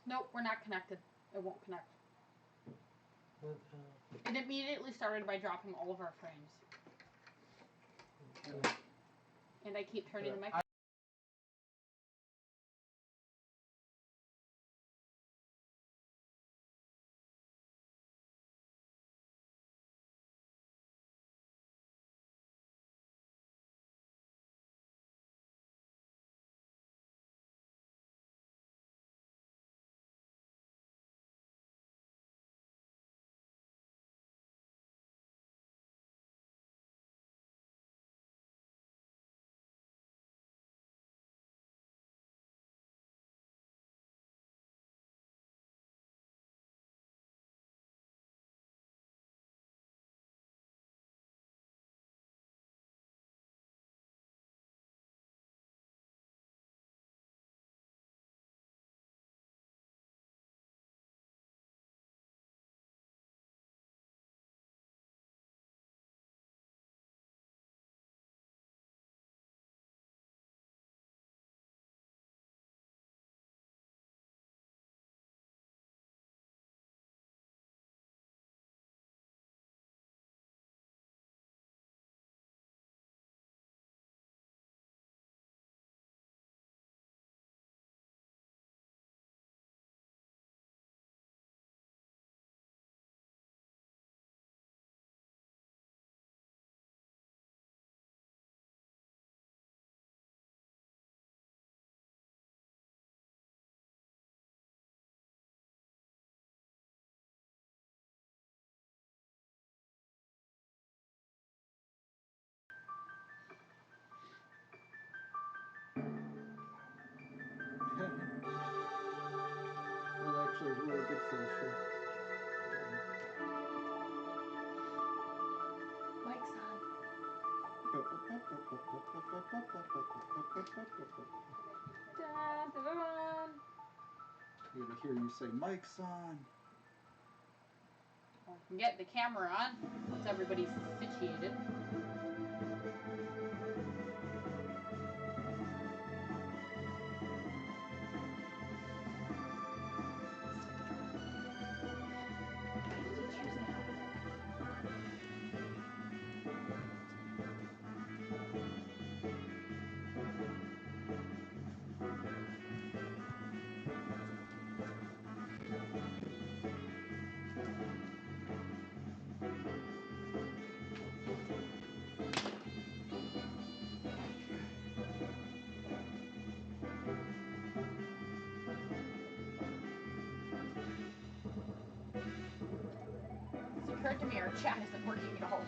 Nope, we're not connected. It won't connect. It immediately started by dropping all of our frames. And I keep turning the mic. That actually is really good for a show. Mic's on. Good to hear you say Mike's on. Well, we can get the camera on once everybody's situated. It's occurred to me our chat isn't working at all.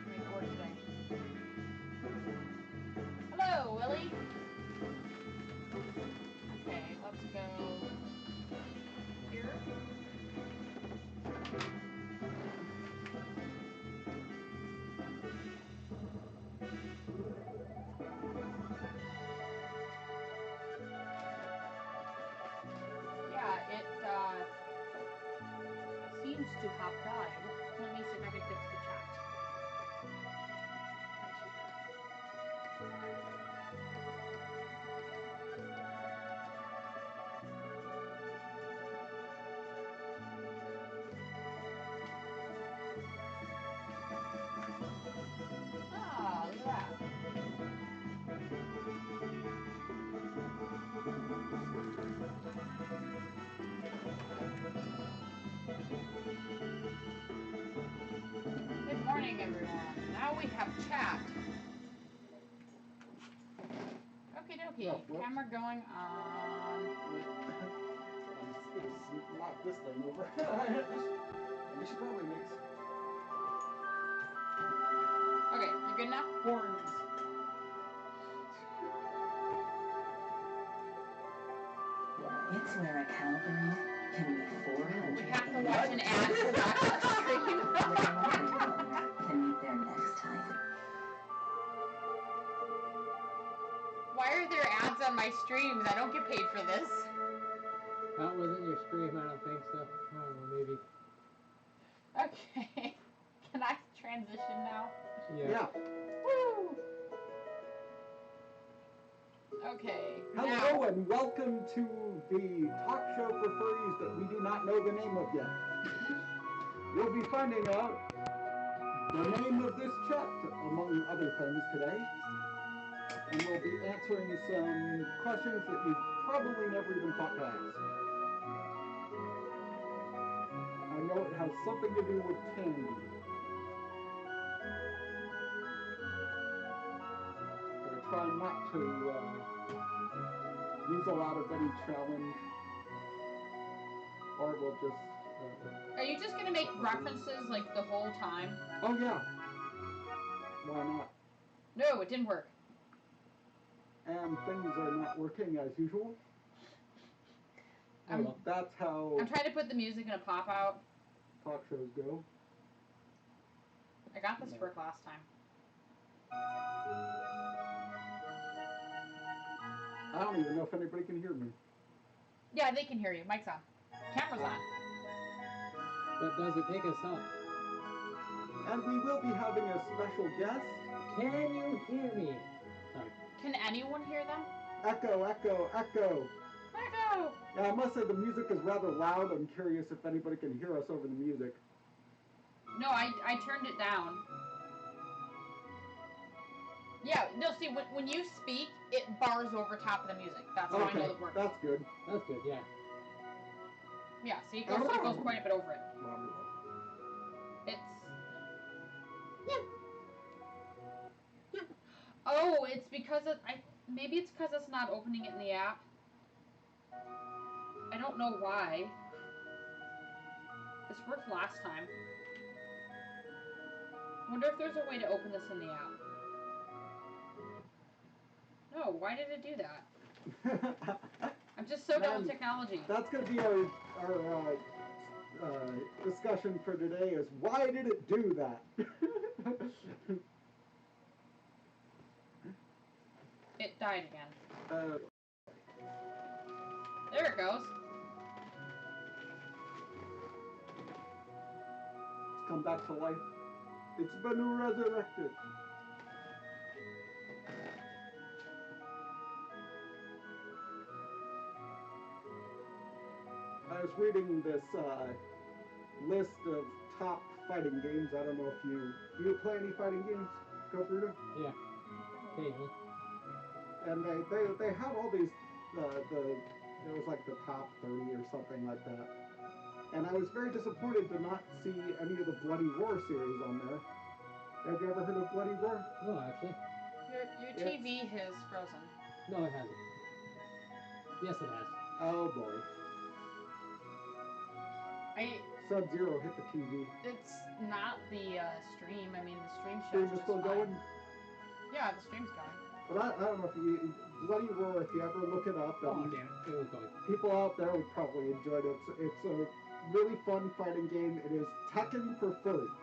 Make it work today. Hello, Willie. Okay, let's go here. Yeah, it seems to have died. Let me see if I can fix the chat. Ah, look at that. Good morning, everyone. Now we have chat. Okie dokie. Oh, Camera going on. It's not this thing over. I should probably mix Okay, you're good now? horns. It's where a cowgirl can be 400. We have to watch an ad for that stream. Can meet their next type. Why are there ads on my streams? I don't get paid for this. That wasn't your stream, I don't think so. I don't know, maybe. Okay. Can I transition now? Yeah. Woo! Okay. Hello now, and welcome to the talk show for furries that we do not know the name of yet. We'll be finding out the name of this chat, among other things, today. And we'll be answering some questions that you've probably never even thought to ask. I know it has something to do with candy. We're trying not to use a lot of any challenge, or we'll just... are you just gonna make references like the whole time? oh yeah. Why not? No, it didn't work. And things are not working as usual. That's how I'm trying to put the music in a pop out. talk shows go. I got this for last time. I don't even know if anybody can hear me. Yeah, they can hear you. Mic's on. Camera's on. But does it take us up? And we will be having a special guest. Can you hear me? Sorry. Can anyone hear them? Echo, echo, echo. Echo! Yeah, I must say the music is rather loud. I'm curious if anybody can hear us over the music. No, I turned it down. Yeah, no, see, when you speak, it bars over top of the music. That's how I know it works. That's good. That's good, yeah. Yeah, see, it goes quite a bit over it. It's... Oh, it's because of... maybe it's because it's not opening it in the app. I don't know why. This worked last time. Wonder if there's a way to open this in the app. No, why did it do that? I'm just so done with technology. That's going to be our discussion for today is why did it do that? It died again. There it goes. It's come back to life. It's been resurrected. I was reading this list of top fighting games. I don't know if do you play any fighting games, Gopruda? Yeah, occasionally. And they had all these it was like the top 30 or something like that. And I was very disappointed to not see any of the Bloody Roar series on there. Have you ever heard of Bloody Roar? No, actually. Your TV is frozen. No, it hasn't. Yes, it has. Oh boy. Sub-Zero hit the TV. It's not the stream. I mean, the stream shows Stream is just still fine. going? Yeah, the stream's going. But I don't know if Bloody Roar, if you ever look it up, Oh, damn it. It was going. people out there would probably enjoy it. It's a really fun fighting game. It is Tekken for furries.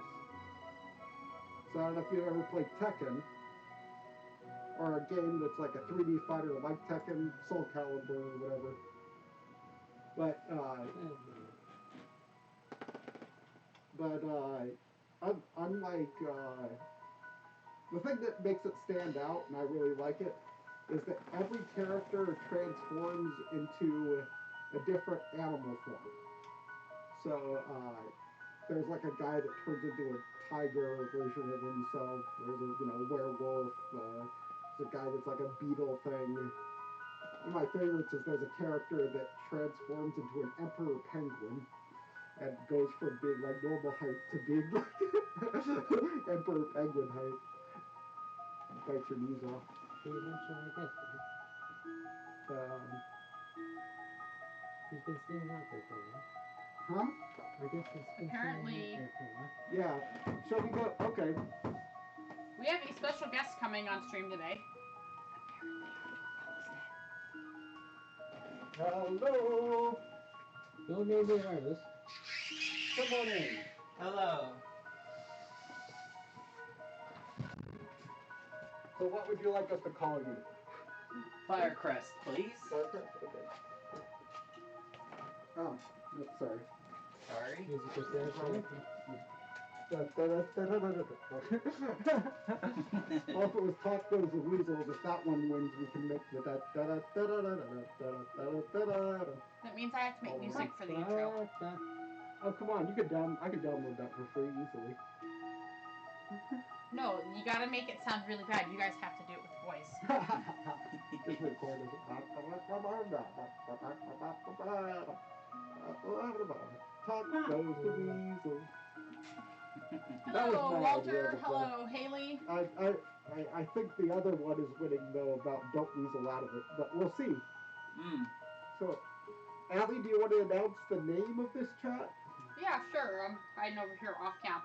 So I don't know if you've ever played Tekken, or a game that's like a 3D fighter like Tekken, Soul Calibur, or whatever. But unlike the thing that makes it stand out, and I really like it, is that every character transforms into a different animal form. So there's like a guy that turns into a tiger version of himself. There's a werewolf. There's a guy that's like a beetle thing. One of my favorites is there's a character that transforms into an emperor penguin and goes from being like normal height to being like emperor penguin height. Bite your knees off. Pretty much, I guess. He's been staying out there for a while. Huh? I guess he's been Apparently. staying out there for a while. Yeah. Shall we go? Okay. We have a special guest coming on stream today. Hello. Don't make me nervous. Come on in. Hello. So what would you like us to call you? Firecrest, please. Okay. Oh, sorry. Sorry. Music is there, sorry. Or if it was Talk Goes the Weasels, if that one wins, we can make the That means I have to make music for the intro. Oh, come on, I could download that for free easily. No, you gotta make it sound really bad. You guys have to do it with voice. Just record it. Talk Goes the Weasels. That was Hello, my Walter. idea, but, Hello, Haley. I think the other one is winning though about don't weasel out of it, but we'll see. So, Allie, do you want to announce the name of this chat? Yeah, sure. I'm hiding over here off cam.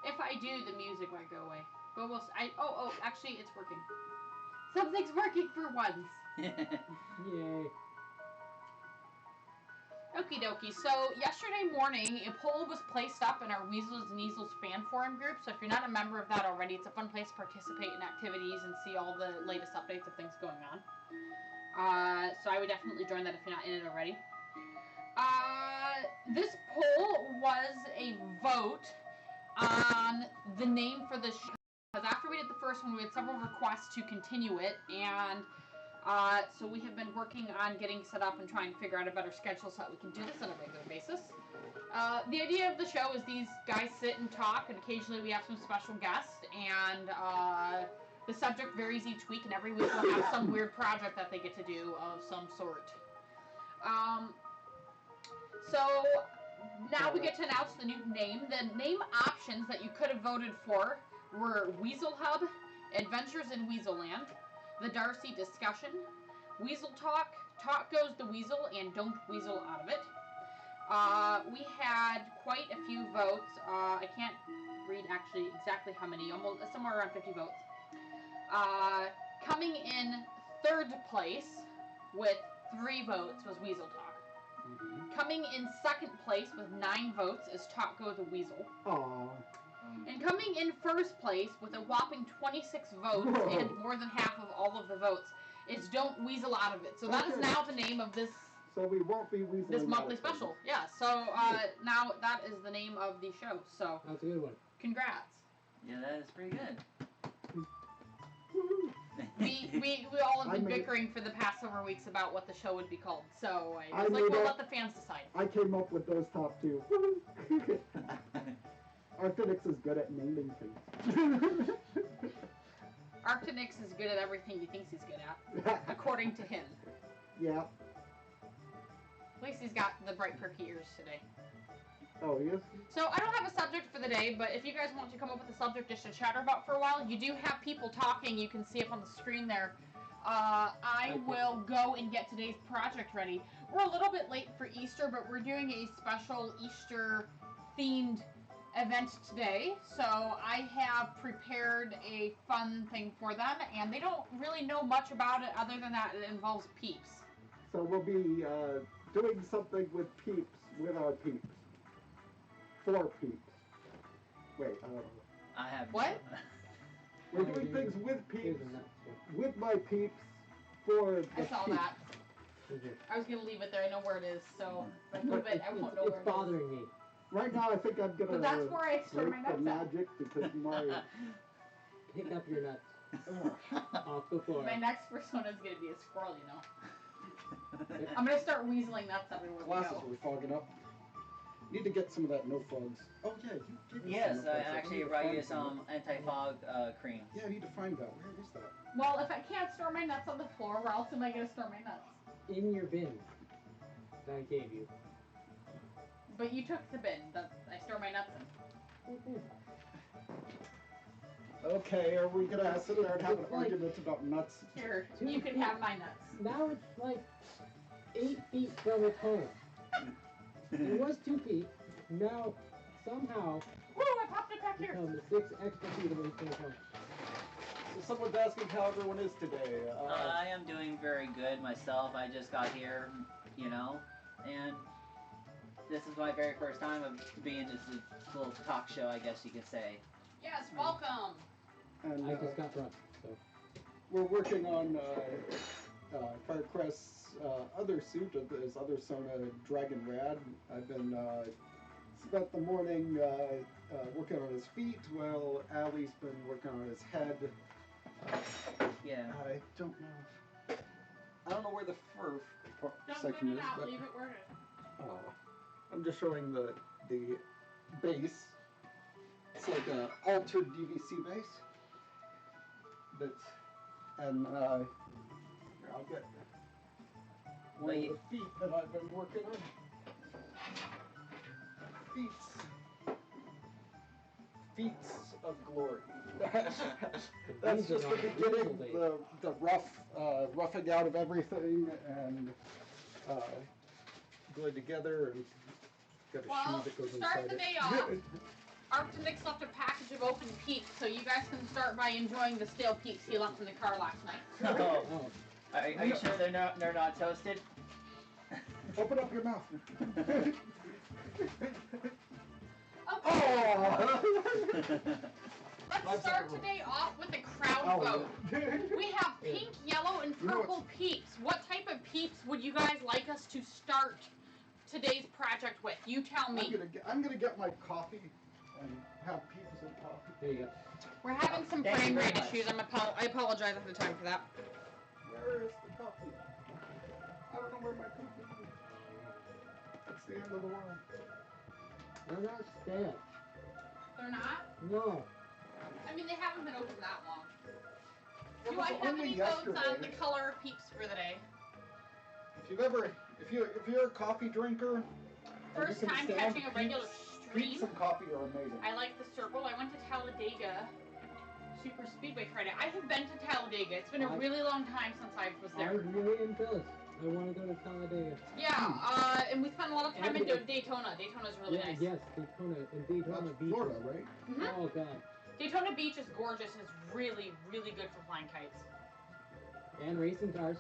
If I do, the music might go away. But we'll. Actually, it's working. Something's working for once. Yay. Okie dokie. So yesterday morning, a poll was placed up in our Weasels and Easels fan forum group. So if you're not a member of that already, it's a fun place to participate in activities and see all the latest updates of things going on. So I would definitely join that if you're not in it already. This poll was a vote on the name for the show. Because after we did the first one, we had several requests to continue it, and so we have been working on getting set up and trying to figure out a better schedule so that we can do this on a regular basis. The idea of the show is these guys sit and talk, and occasionally we have some special guests, and the subject varies each week, and every week we'll have some weird project that they get to do of some sort. So now we get to announce the new name. The name options that you could have voted for were Weasel Hub, Adventures in Weaselland, The Darcy Discussion, Weasel Talk, Talk Goes the Weasel, and Don't Weasel Out of It. We had quite a few votes. I can't read actually exactly how many, almost somewhere around 50 votes. Coming in third place with 3 votes was Weasel Talk. Coming in second place with 9 votes is Talk Goes the Weasel. Aww. And coming in first place with a whopping 26 votes and more than half of all of the votes is Don't Weasel Out of It. So that is now the name of this. So we won't be weaseling this monthly out of special. Yeah. So now that is the name of the show. So That's a good one. Congrats. Yeah, that is pretty good. We all have been bickering for the past several weeks about what the show would be called. So I was like, we'll let the fans decide. I came up with those top 2. Arctinix is good at naming things. Arctinix is good at everything he thinks he's good at, according to him. Yeah. At least he's got the bright perky ears today. Oh, he is? So I don't have a subject for the day, but if you guys want to come up with a subject just to chatter about for a while, you do have people talking. You can see up on the screen there. I will go and get today's project ready. We're a little bit late for Easter, but we're doing a special Easter-themed event today. So I have prepared a fun thing for them, and they don't really know much about it other than that it involves peeps. So we'll be doing something with peeps, with our peeps. For peeps. Wait, I have What? We're doing things with peeps, with my peeps, for the I saw peeps. that. I was gonna leave it there. I know where it is, so if I move it, I won't know where it is. It's bothering me. Right now, I think I'm gonna But that's where I store break my the nuts at. magic because my Pick up your nuts off the floor. My next persona is gonna be a squirrel, you know. I'm gonna start weaseling nuts everywhere we glasses go. were fogging up. Need to get some of that no fogs. Oh yeah, you gave me Yes, some no I fogs. actually need to brought find you some. some anti-fog cream. Yeah, I need to find that. Where is that? Well, if I can't store my nuts on the floor, where else am I gonna store my nuts? In your bin that I gave you. But you took the bin that I store my nuts in. Okay, are we gonna sit there and have an It's like- argument about nuts? Here, you can have my nuts. Now it's like 8 feet from its home. It was 2 feet. Now somehow Woo! I popped it back here. become 6 extra feet away from its home. So someone's asking how everyone is today. I am doing very good myself. I just got here, you know, and this is my very first time of being this little talk show, I guess you could say. Yes, welcome. And I just got drunk, so. we're working on Firecrest's other suit of his other Sona Dragon Rad. I've been spent the morning working on his feet while Allie's been working on his head. Yeah. I don't know. I don't know where the fur Don't section put it is, out. but Leave it where it is. I'm just showing the base. It's like an altered DVC base. And here, I'll get one of the feet that I've been working on. Feats of glory. That's just the beginning, the roughing out of everything and going together and got a shoe that goes to start inside the it. day off, Arctic left a package of open peeps, so you guys can start by enjoying the stale peeps he left in the car last night. Oh. Are you sure they're not toasted? Open up your mouth. Let's start today off with the crowd vote. We have pink, yellow, and purple peeps. What type of peeps would you guys like us to start today's project with? You tell me. I'm gonna get my coffee and have peeps and coffee. There you go. We're having some frame rate issues. I apologize at the time for that. Where is the coffee? I don't know where my coffee is. It's the end of the world. They're not stale. They're not? No. I mean, they haven't been open that long. It Do was I have only any votes on yesterday. the color of peeps for the day? If you're a coffee drinker, First you can time stand catching a regular stream. Peeps and coffee are amazing. I like the circle. I went to Talladega Super Speedway Friday. I have been to Talladega. It's been a really long time since I was I there. was really in Phyllis. I want to go to Talladega. Yeah, and we spent a lot of time in Daytona. Daytona's really nice. Yes, Daytona. And Daytona That's Beach. Florida, right? Mm-hmm. Oh, God. Daytona Beach is gorgeous and it's really, really good for flying kites. And racing cars.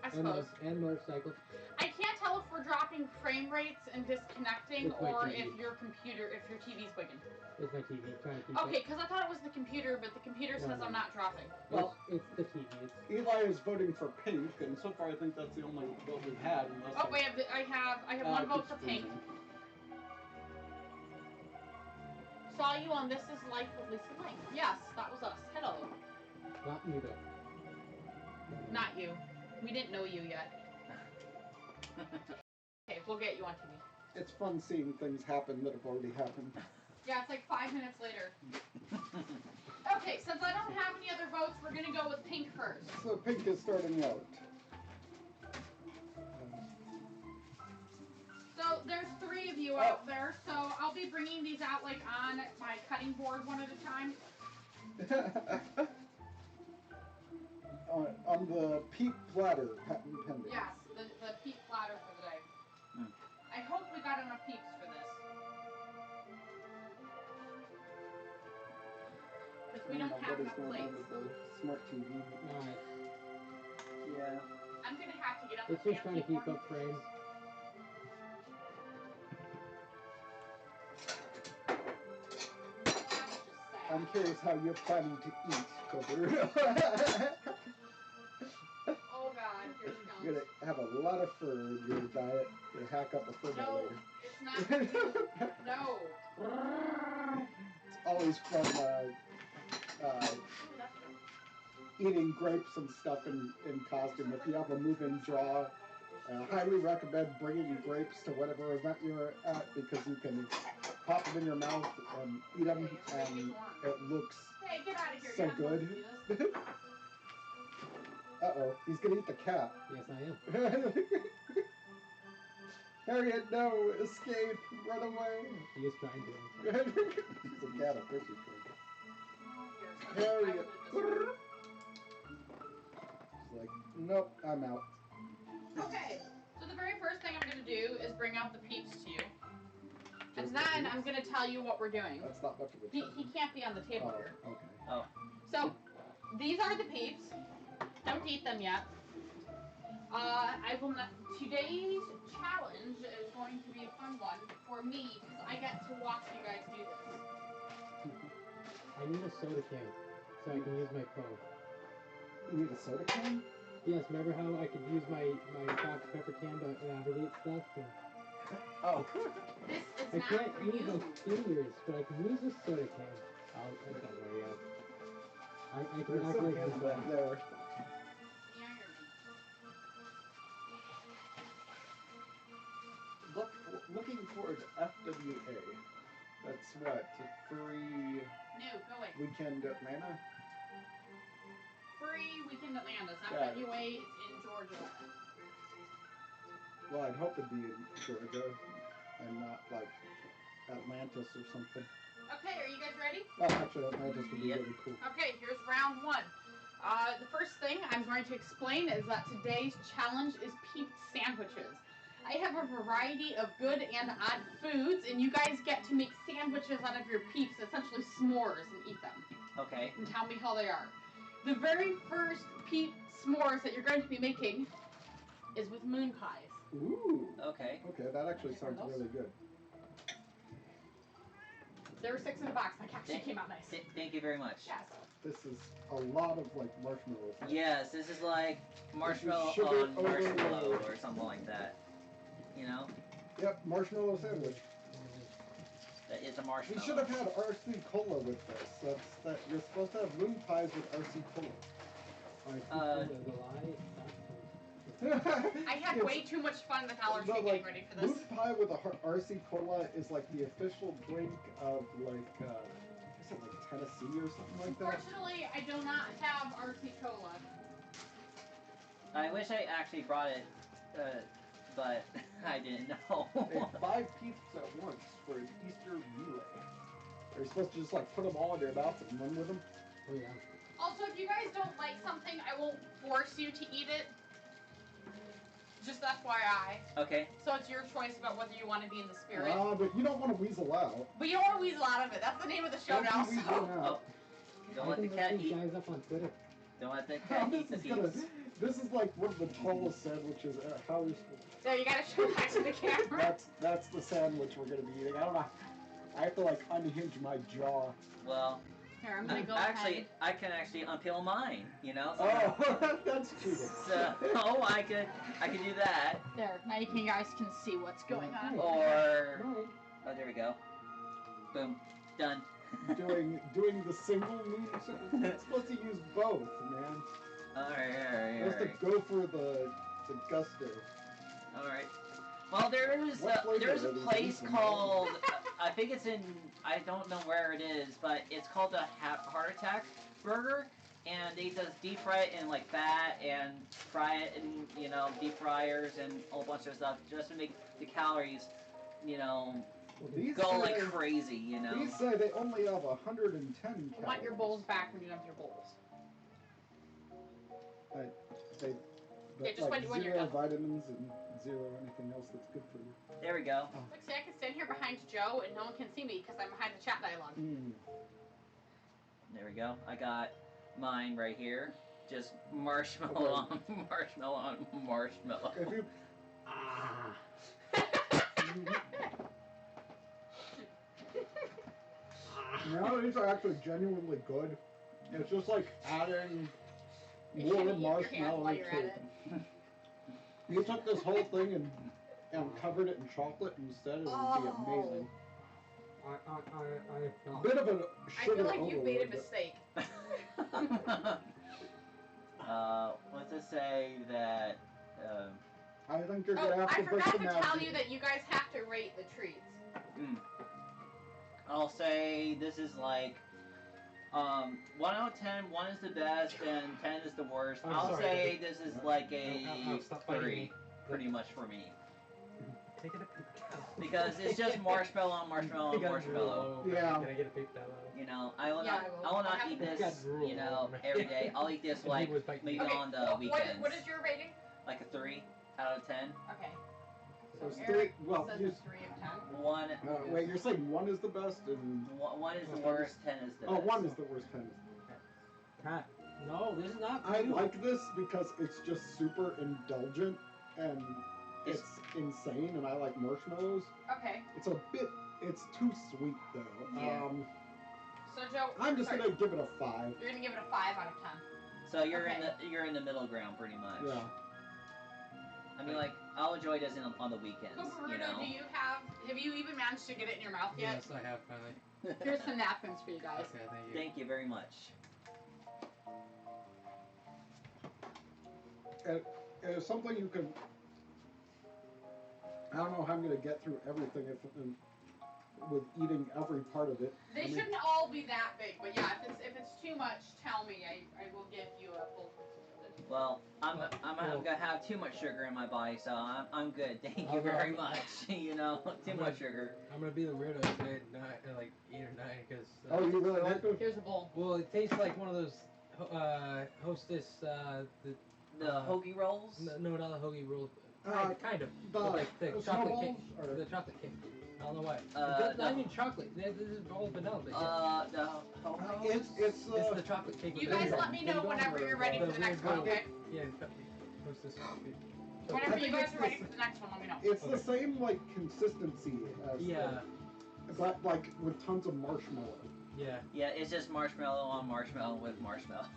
I suppose. And motorcycles. I can't tell if we're dropping frame rates and disconnecting It's my or TV. if your TV's wigging. It's my TV. Trying to keep Okay, because I thought it was the computer, but the computer says I'm not dropping. Well, it's the TV. Eli is voting for pink, and so far I think that's the only vote we've had. Oh wait, I have one vote for pink. Saw you on This Is Life with Lisa Lang. Yes, that was us. Hello. Not you, though. Not you. We didn't know you yet. Okay, we'll get you on TV. It's fun seeing things happen that have already happened. Yeah, it's like 5 minutes later. Okay, since I don't have any other votes, we're gonna go with pink first. So pink is starting out. So there's 3 of you out there, so I'll be bringing these out like on my cutting board one at a time. On the peak platter, patent pending. Yes, the peep platter for the day. I hope we got enough peeps for this. Because we don't have enough plates. With the smart TV. Alright. Yeah. I'm gonna have to get up It's the just trying to keep up frames. I'm curious how you're planning to eat, Cooper. Oh god, here it comes. You're gonna have a lot of fur in your diet. You hack up a fur No, later. it's not. No. It's always fun eating grapes and stuff in costume. If you have a moving jaw, I highly recommend bringing grapes to whatever event you're at because you can pop them in your mouth and eat them, and it looks Hey, get out of here. so You're not supposed good. to do this. Uh-oh, he's gonna eat the cat. Yes, I am. Harriet, no! Escape! Run away! He is trying to. She's a cat, of course she's trying to. Harriet! She's like, nope, I'm out. Okay, so the very first thing I'm going to do is bring out the peeps to you. And then I'm going to tell you what we're doing. That's not much of a He can't be on the table here. Okay. Oh. So, these are the peeps. Don't eat them yet. I will not. Today's challenge is going to be a fun one for me because I get to watch you guys do this. I need a soda can so I can use my phone. You need a soda can? Yes, remember how I could use my Dr. Pepper can to navigate stuff? Oh. This is I not can't for use you. my fingers, but I can use a soda can. I don't worry. I can There's act some like hands I'm back there. Looking towards FWA. That's what? Free No, go away. Weekend Atlanta? Free Weekend Atlantis. Got it. FWA is in Georgia. Well, I'd hope it'd be in Georgia and not like Atlantis or something. Okay, are you guys ready? Oh, actually, Atlantis would be Yep. really cool. Okay, here's round one. The first thing I'm going to explain is that today's challenge is peeped sandwiches. I have a variety of good and odd foods, and you guys get to make sandwiches out of your peeps, essentially s'mores, and eat them. Okay. And tell me how they are. The very first peep s'mores that you're going to be making is with moon pies. Ooh. Okay. Okay, that actually sounds really good. There were 6 in a box. That actually came out nice. Thank you very much. Yes. This is a lot of like marshmallows. Yes, this is like marshmallow sugar on marshmallow overload. or something like that. You know? Yep, marshmallow sandwich. That is a We marshmallow. should have had RC Cola with this. You're supposed to have moon pies with RC Cola. I had way too much fun with allergy getting ready for this. Moon pie with a RC Cola is like the official drink of like, is it like Tennessee or something like that? Unfortunately, I do not have RC Cola. I wish I actually brought it, but I didn't know. Hey, 5 peeps at once for an Easter relay. Are you supposed to just like put them all in your mouth and run with them? Oh yeah. Also, if you guys don't like something, I won't force you to eat it. Just FYI. Okay. So it's your choice about whether you want to be in the spirit. But you don't want to weasel out. But you don't want to weasel out of it. That's the name of the show now. Don't weasel So. out. Don't let the cat these eat. guys up on Twitter. Don't let the cat eat the peeps. This is like one of the tallest sandwiches at Howard School. There, you gotta show that to the camera. That's the sandwich we're gonna be eating. I don't know. I have to like unhinge my jaw. Well, Here, I'm gonna go actually, ahead. I can actually unpeel mine. You know. Oh, that's cheating. So I could do that. There, now you guys can see what's going on. Or Right. oh, there we go. Boom, done. doing the single moon. It's supposed to use both, man. All right. Supposed to go for the gusto. All right. Well, there's What flavor a are these place in? called I think it's in I don't know where it is, but it's called the Heart Attack Burger, and they just deep fry it in like fat and fry it in deep fryers and a whole bunch of stuff just to make the calories These go say, like crazy. These say they only have 110 calories. I want your bowls back when you have your bowls. But just like when you're zero done. vitamins and zero anything else that's good for you. There we go. Look, see, I can stand here behind Joe and no one can see me because I'm behind the chat dialogue. There we go. I got mine right here. Just marshmallow on marshmallow on marshmallow. If you now these are actually genuinely good. It's just like adding You more shouldn't eat your hands marshmallow while you're to at it. it. You took this whole thing and covered it in chocolate instead, it would be amazing. A bit of a I sugar feel like you made a overload, mistake. Let's just say that. I think you're Oh, gonna have I to break forgot them to out. tell you that you guys have to rate the treats. I'll say this is like 1 out of 10. 1 is the best, and 10 is the worst. I'm I'll sorry, say this is like a stop fighting 3, me. pretty much for me, Take it a peep. because it's just marshmallow on marshmallow on marshmallow. Yeah. Can I get a peep that low? I will Yeah, not. I will. I will not I eat have this. to- Drool all over me. Every day. I'll eat this And he like was like- maybe Okay, on the weekends. what is your rating? Like a 3 out of 10. Okay. So So three, Eric well, says you, it's 3 of 10. 1. wait, you're saying 1 is the best and 1 is the worst. 10 is the oh, best. 1 is the worst 10. Matt, no, this is not. I you. like this because it's just super indulgent and it's insane, and I like marshmallows. Okay. It's too sweet though. Yeah. So Joe, I'm just gonna give it a 5. You're gonna give it a 5 out of 10. So you're Okay. in the middle ground pretty much. Yeah. I mean, like, I'll enjoy this on the weekends, you know? Have you even managed to get it in your mouth yet? Yes, I have finally. Here's some napkins for you guys. Okay, thank you. Thank you very much. And it's something you can. I don't know how I'm going to get through everything with eating every part of it. They shouldn't all be that big, but yeah, if it's too much, tell me. I will give you a full. Well, I'm gonna have too much sugar in my body, so I'm good. Thank you very much. You know, too much sugar. I'm gonna be the weirdo today at like 8 or 9 because. Oh, you really like those? Here's a bowl. Well, it tastes like one of those Hostess The hoagie rolls. No, not the hoagie rolls. Kind of. The chocolate cake. Or? The chocolate cake. I don't know why. Not even chocolate. This is all vanilla. It's the chocolate cake. You guys let me know whenever you're ready for the next one, okay? Yeah, Hostess. Whenever you guys are ready for the next one, let me know. It's the same like consistency as but like with tons of marshmallow. Yeah. Yeah, it's just marshmallow on marshmallow with marshmallow.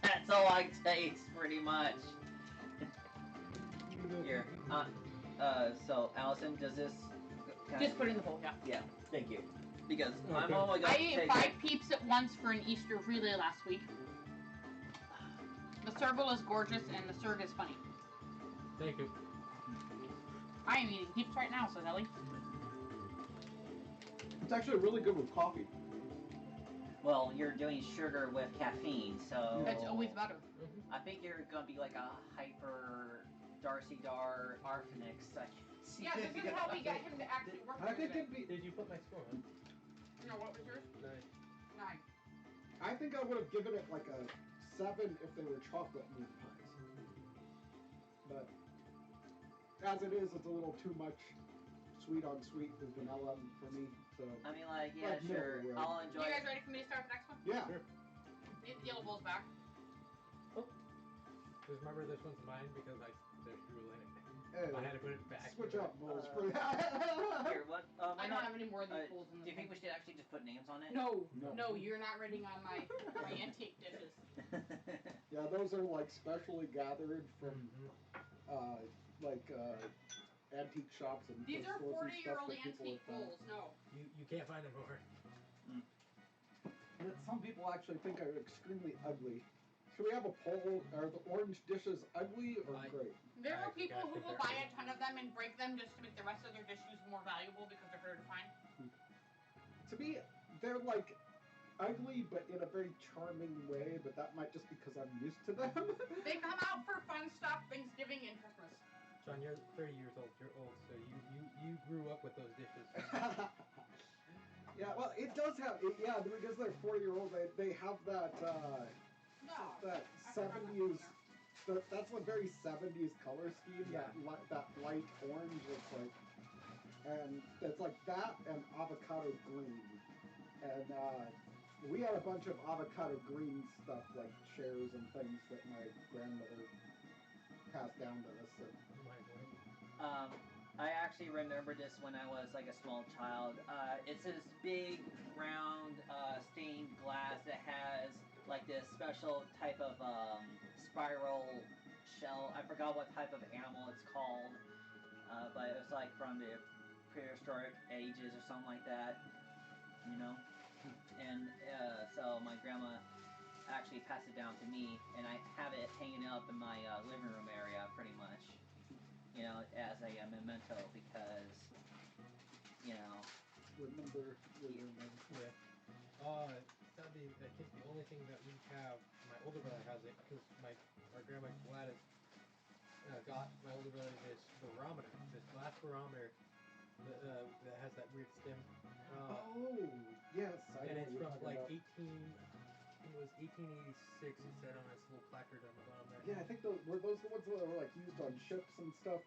That's all I taste, pretty much. Here, so Allison, does this? Just put it in the bowl, yeah. Yeah, thank you. Because I'm only going to I ate 5 peeps at once for an Easter relay last week. The serval is gorgeous and the serve is funny. Thank you. I am eating peeps right now, so Ellie. It's actually really good with coffee. Well, you're doing sugar with caffeine, so... That's always better. I think you're going to be like a hyper Darcy Dar Arphanix. Yeah, this is how we get him to actually work. I think it'd be. Did you put my score on? No, what was yours? 9. 9. I think I would have given it like a 7 if they were chocolate meat pies. But as it is, it's a little too much sweet on sweet with vanilla for me. So I mean, like, yeah, like sure. middle, I'll You enjoy guys it. ready for me to start the next one? yeah. Sure. Need the yellow bowls back. Just remember this one's mine because there's drool in it. Hey, I had to put it back. switch up bowls for that. Here, what? I don't have any more of these bowls in Do the you think we should actually just put names on it? No, you're not rating on my antique dishes. Yeah, those are like specially gathered from antique shops and These are stores and stuff 40-year-old that people antique have found. bowls. No. You can't find them more. And some people actually think are extremely ugly. Should we have a poll? Are the orange dishes ugly or great? There are people who will buy a ton of them and break them just to make the rest of their dishes more valuable because they're harder to find. To me, they're like ugly, but in a very charming way. But that might just because I'm used to them. They come out for fun stuff, Thanksgiving and Christmas. John, you're 30 years old. You're old, so you grew up with those dishes. Yeah, well, it does have. Yeah, because they're 40-year-old, they have that. That 70s. That's a very 70s color scheme. Yeah. That light orange. It's like, and it's like that and avocado green, and we had a bunch of avocado green stuff like chairs and things that my grandmother passed down to us. I actually remember this when I was like a small child. It's this big round stained glass that has like this special type of spiral shell. I forgot what type of animal it's called, but it was like from the prehistoric ages or something like that, you know. And so my grandma actually passed it down to me, and I have it hanging up in my living room area, pretty much, you know, as a memento because, you know. Remember. Yeah. Sadly, I think the only thing that we have, my older brother has it, because our grandma Gladys got my older brother this barometer, this glass barometer that has that weird stem. Yes. And it's from like 1886. It said on its little placard on the bottom there. Yeah, I think those were the ones that were like used on ships and stuff.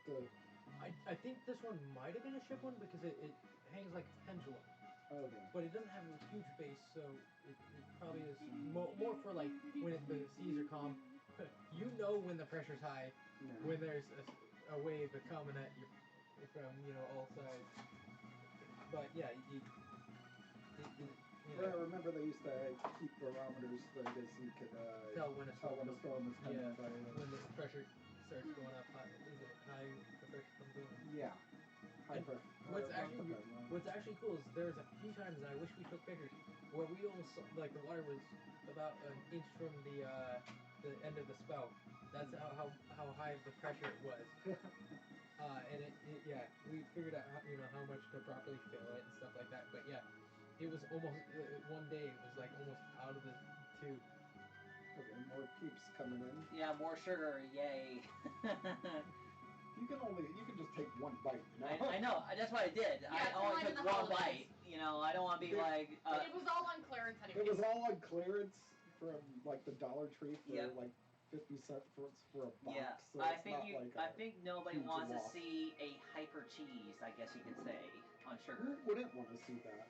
I think this one might have been a ship one because it hangs like a pendulum. Okay. But it doesn't have a huge base, so it probably is more for like when the seas are calm. You know when the pressure's high, when there's a wave coming at you from all sides. But yeah, I remember they used to keep barometers so you could tell when a storm was coming. Yeah, when the pressure starts going up, is it high pressure comes in? Yeah. High And pressure. What's actually cool is there's a few times, and I wish we took pictures, where we almost saw, like the water was about an inch from the end of the spout. That's how high the pressure it was. And yeah, we figured out how much to properly fill it and stuff like that. But yeah, it was almost one day it was like almost out of the tube. Okay, more peeps coming in. Yeah, more sugar, yay. You can just take one bite. No? I know, that's what I did. Yeah, I it's only only took the one holidays. bite. You know, I don't want to be like. It was all on clearance anyway. It was all on clearance from like the Dollar Tree for Yep. like 50 cents for a box. Yeah, So I it's think not I think nobody huge wants loss. to see a hyper cheese, I guess you could say, on Who sugar. wouldn't want to see that?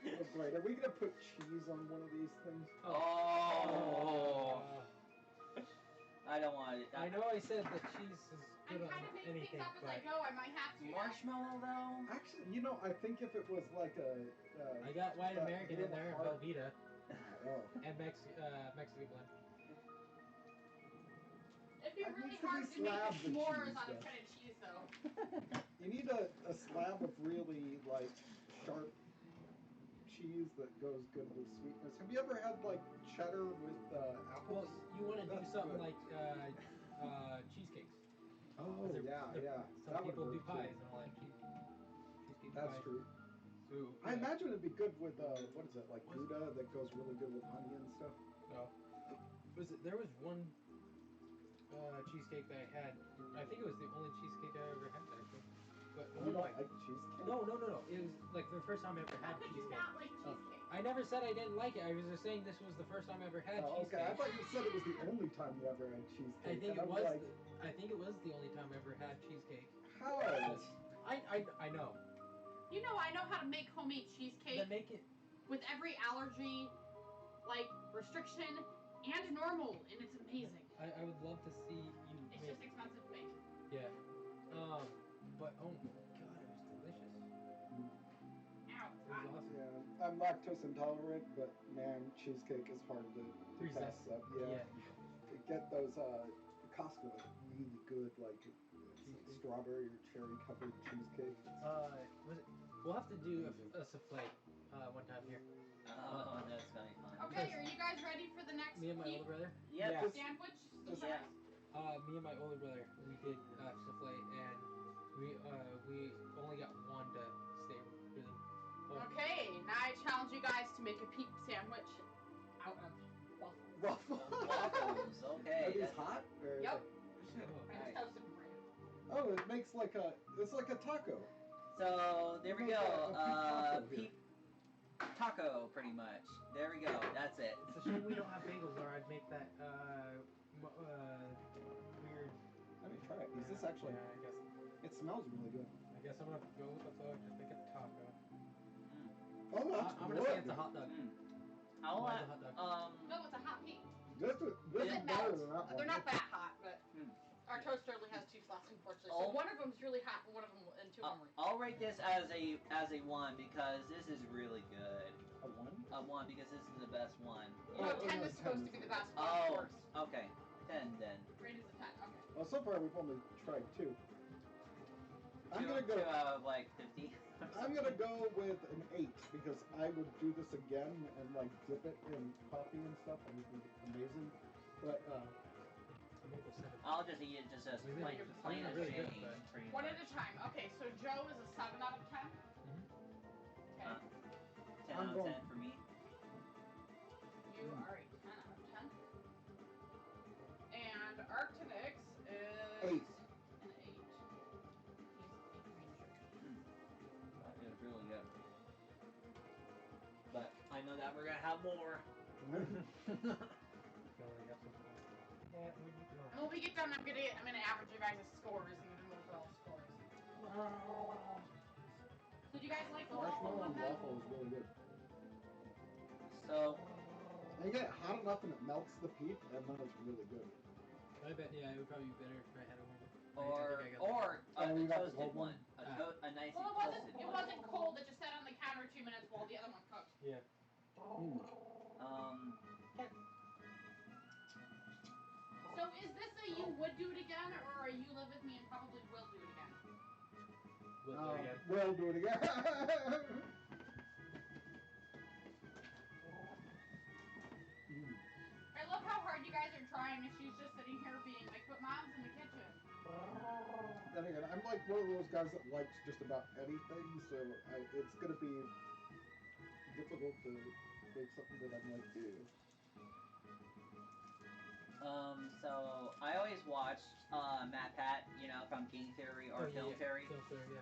Oh, great. Are we gonna put cheese on one of these things? Oh. I don't want it. I know I said that cheese is I'm good on kind of making anything, things up as I but go. I might have to. Marshmallow though. Actually, I think if it was like a I got white American in there and hard- Velveeta Oh. and Mexican blend. It'd be I really need to hard to make slab the s'mores cheese, out of though. shredded cheese, though. You need a slab of really like sharp cheese that goes good with sweetness. Have you ever had like cheddar with apples? Well, you want to do That's something good. like cheesecakes. Oh yeah. Some That would people do work, pies too. and all that cheesecake That's pies. true. So, I imagine it'd be good with what is it, like Gouda that goes really good with honey and stuff. No. There was one cheesecake that I had. I think it was the only cheesecake I ever had actually. But You don't like cheesecake? No. It was like the first time I ever How had could you cheesecake. not like cheesecake? I never said I didn't like it. I was just saying this was the first time I ever had Oh, cheesecake. okay, I thought you said it was the only time you ever had cheesecake. I think and it I'm was. like, I think it was the only time I ever had cheesecake. how? I know. You know, I know how to make homemade cheesecake Then make it. with every allergy, like restriction, and normal, and it's amazing. I would love to see you It's make. just expensive to make. Yeah. But oh my god, it was delicious. Ow. It was awesome. Yeah, I'm lactose intolerant, but man, cheesecake is hard to pass Resist. up. Yeah. Get those Costco really good, like it's strawberry or cherry covered cheesecake. Was it? We'll have to do a souffle one time here. Oh, that's gonna be fun. Okay, are you guys ready for the next Me and my older brother. Yep. Yeah. sandwich? Yeah. Me and my older brother, we did souffle, and we only got one to stay really. Okay, now I challenge you guys to make a peep sandwich out of waffles. Waffles. Are Okay. these hot? Or Yep. is it- I Alright. just toasted them for you. Oh, it makes it's like a taco. So there we Make go. a peep taco here. Peep taco, pretty much. There we go. That's it. It's a shame we don't have bagels, or I'd make that weird. Let me try it. Is this actually? Yeah, I guess. It smells really good. I guess I'm gonna go with the just make a taco. Oh, that's I'm good. gonna say it's a hot dog. I'll Mine's a hot dog. No, it's a hot peep. This is Doesn't better melt. than that one. They're not that hot, but Hmm. our toaster only has 2 slots, unfortunately. Oh. So one of them's really hot, and one of them and 2 of them are. I'll rate this as a 1 because this is really good. A one? A 1 because this is the best one. No, Oh, 10 no, was 10 supposed is to be the the best one, Oh, of course. okay. 10 then. Rate is a 10, okay. Well, so far we've only tried 2. I'm Two gonna go. out of like 50. I'm gonna go with an 8 because I would do this again and like dip it in coffee and stuff, and it'd be amazing. But I'm gonna go 7. I'll just eat it just as Really? plain as Really good, Jane, but- pretty One much. at a time. Okay, so Joe is a 7 out of 10. Okay. 10 I'm out of going- 10 for me. You are a 10 out of 10. And Arctinix is 8. an 8. He's a ranger. That is really good. But I know that we're gonna have more. Yeah, And when we get done, I'm gonna average you guys' scores and give them overall scores. Did you guys like the waffle Marshmallow one and then? waffle is really good. So And you get it hot enough and it melts the peep, and then it's really good. I bet, yeah, it would probably be better if I had a one. or Oh, a you got the toasted cold one. one? A nice Well, toasted it one. wasn't cold. It just sat on the counter 2 minutes while the other one cooked. Yeah. Mm. would do it again, or you live with me and probably will do it again? We'll do it again. We'll do it again. I love how hard you guys are trying, and she's just sitting here being like, "But Mom's in the kitchen." Then again, I'm like one of those guys that likes just about anything, so it's gonna be difficult to make something that I'm like, ew. So I always watched Matt Pat, from Game Theory or Film Theory. Film Theory, yeah.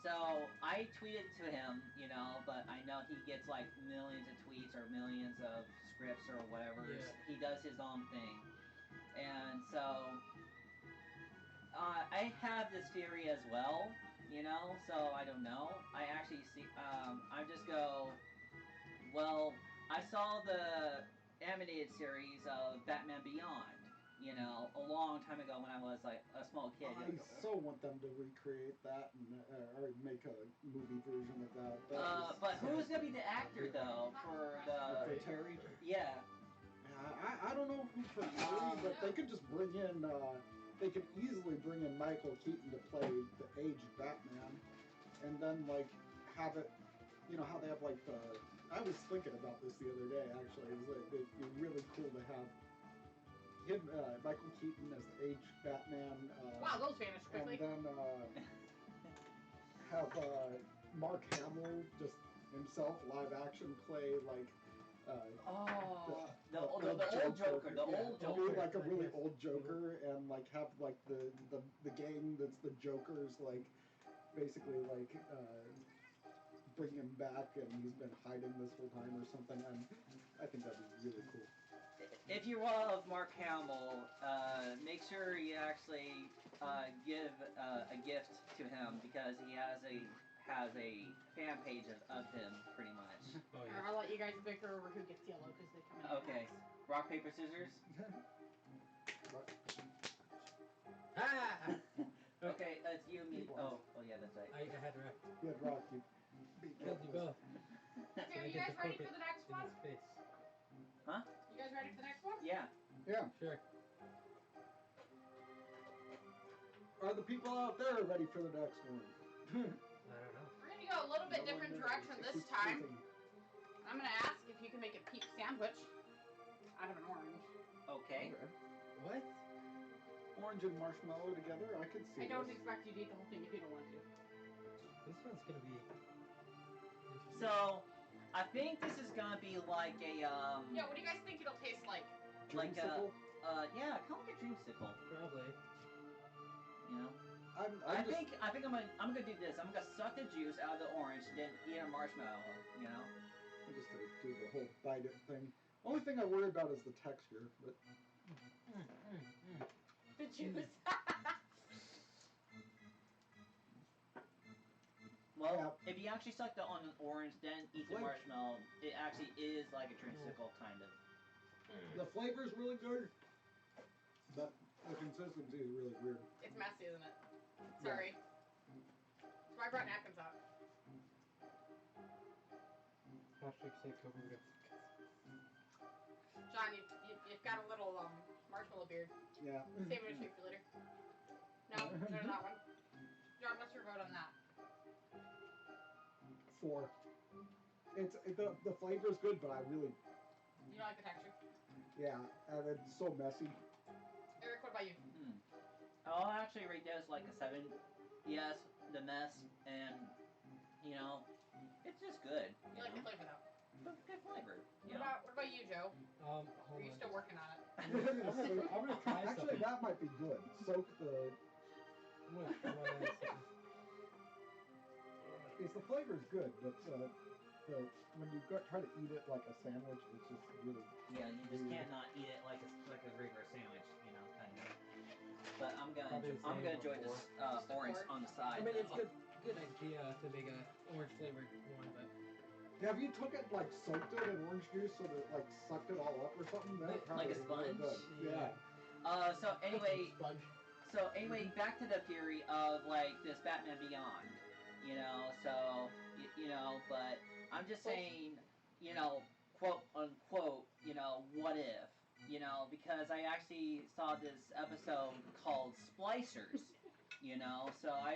So I tweeted to him, but I know he gets like millions of tweets or millions of scripts or whatever. Yeah. He does his own thing, and so I have this theory as well, So I don't know. I actually see. I just go. Well, I saw the animated series of Batman Beyond, a long time ago when I was like a small kid. I so want them to recreate that and or make a movie version of that. But who's gonna be the actor though for For Terry? Yeah. I don't know who for Terry, but they could just bring in. They could easily bring in Michael Keaton to play the aged Batman, and then like have it. How they have like the. I was thinking about this the other day actually. It was like it'd be really cool to have him, Michael Keaton as the aged Batman. Wow, those vanished quickly. And then have Mark Hamill just himself live action play like. The old Joker. The old Joker. Like a really old Joker, and like have like the gang that's the Joker's like basically like bring him back, and he's been hiding this whole time or something. And I think that'd be really cool. If you love Mark Hamill, make sure you actually give a gift to him because he has a fan page of him pretty much. Oh, yeah. I'll let you guys bicker over who gets yellow because they come in. Okay, rock paper scissors. Ah! Okay, it's you and me. Oh yeah, that's right. I had rock. You had Rock, you beat Killed you both. Okay, are you guys ready for the next one? In his face. Huh? You guys ready for the next one? Yeah. Yeah. Sure. Are the people out there ready for the next one? I don't know. We're gonna go a little bit different direction this time. I'm gonna ask if you can make a peach sandwich out of an orange. Okay. What? Orange and marshmallow together? I could see I don't this. expect you to eat the whole thing if you don't want to. This one's gonna be. So, I think this is gonna be like a Yeah, what do you guys think it'll taste like? like Dreamsicle? yeah, kind of like a dreamsicle. Probably. I think I'm gonna do this. I'm gonna suck the juice out of the orange, then eat a marshmallow. I'm just gonna do the whole bite it thing. Only thing I worry about is the texture, but The juice. Well, if you actually suck on an orange, then eat the marshmallow, it actually is like a dreamsicle kind of. the flavor's really good, but the consistency is really weird. It's messy, isn't it? Sorry. That's why I brought napkins out. Hashtag say cover with. John, you've got a little marshmallow beard. Yeah. Save it a treat for later. No, none of that one. John, what's your vote on that? 4. The flavor's good, but I really, You don't like the texture? yeah, and it's so messy. Eric, what about you? I'll actually rate this like a 7. Yes, the mess, and it's just good. You like the flavor though? Good flavor. What about you, Joe? Hold Are you on. still working on it? I'm gonna try Actually, something. that might be good. Soak the. I'm gonna try something. The flavor's good, but when you try to eat it like a sandwich, it's just really. Yeah, you just cannot eat it like a regular sandwich, kind of. But I'm Probably the gonna same enjoy this orange on the side. I mean, it's good idea to make a orange flavored one, but. Have you took it like soaked it in orange juice so that it like sucked it all up or something? That Like a is really sponge? good. Yeah. So anyway, Sponge. back to the theory of like this Batman Beyond, So but I'm just saying, quote unquote, what if, You know, because I actually saw this episode called Splicers. You know, so I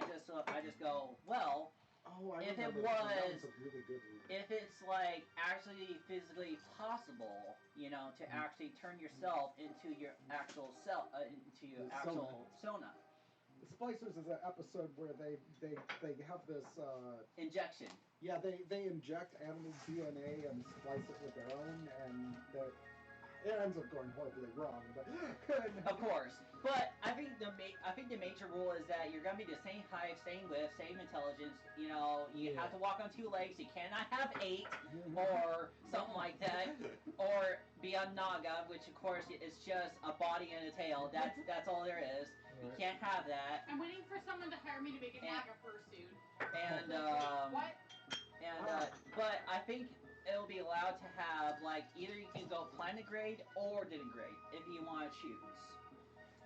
just go, well, Oh, I if it remember that. That was was a really good one. if it's like actually physically possible, you know, to actually turn yourself into your actual self, into your The actual sona Splicers is an episode where they have this injection. yeah, they inject animal DNA and splice it with their own, and that it ends up going horribly wrong. But Of course, but I think the major rule is that you're gonna be the same height, same width, same intelligence. You know, you have to walk on 2 legs. You cannot have 8 or something like that, or be a naga, which of course is just a body and a tail. That's all there is. You can't have that. I'm waiting for someone to hire me to make a naga fursuit. And What? and but I think it'll be allowed to have like either you can go planet grade or divin grade if you want to choose.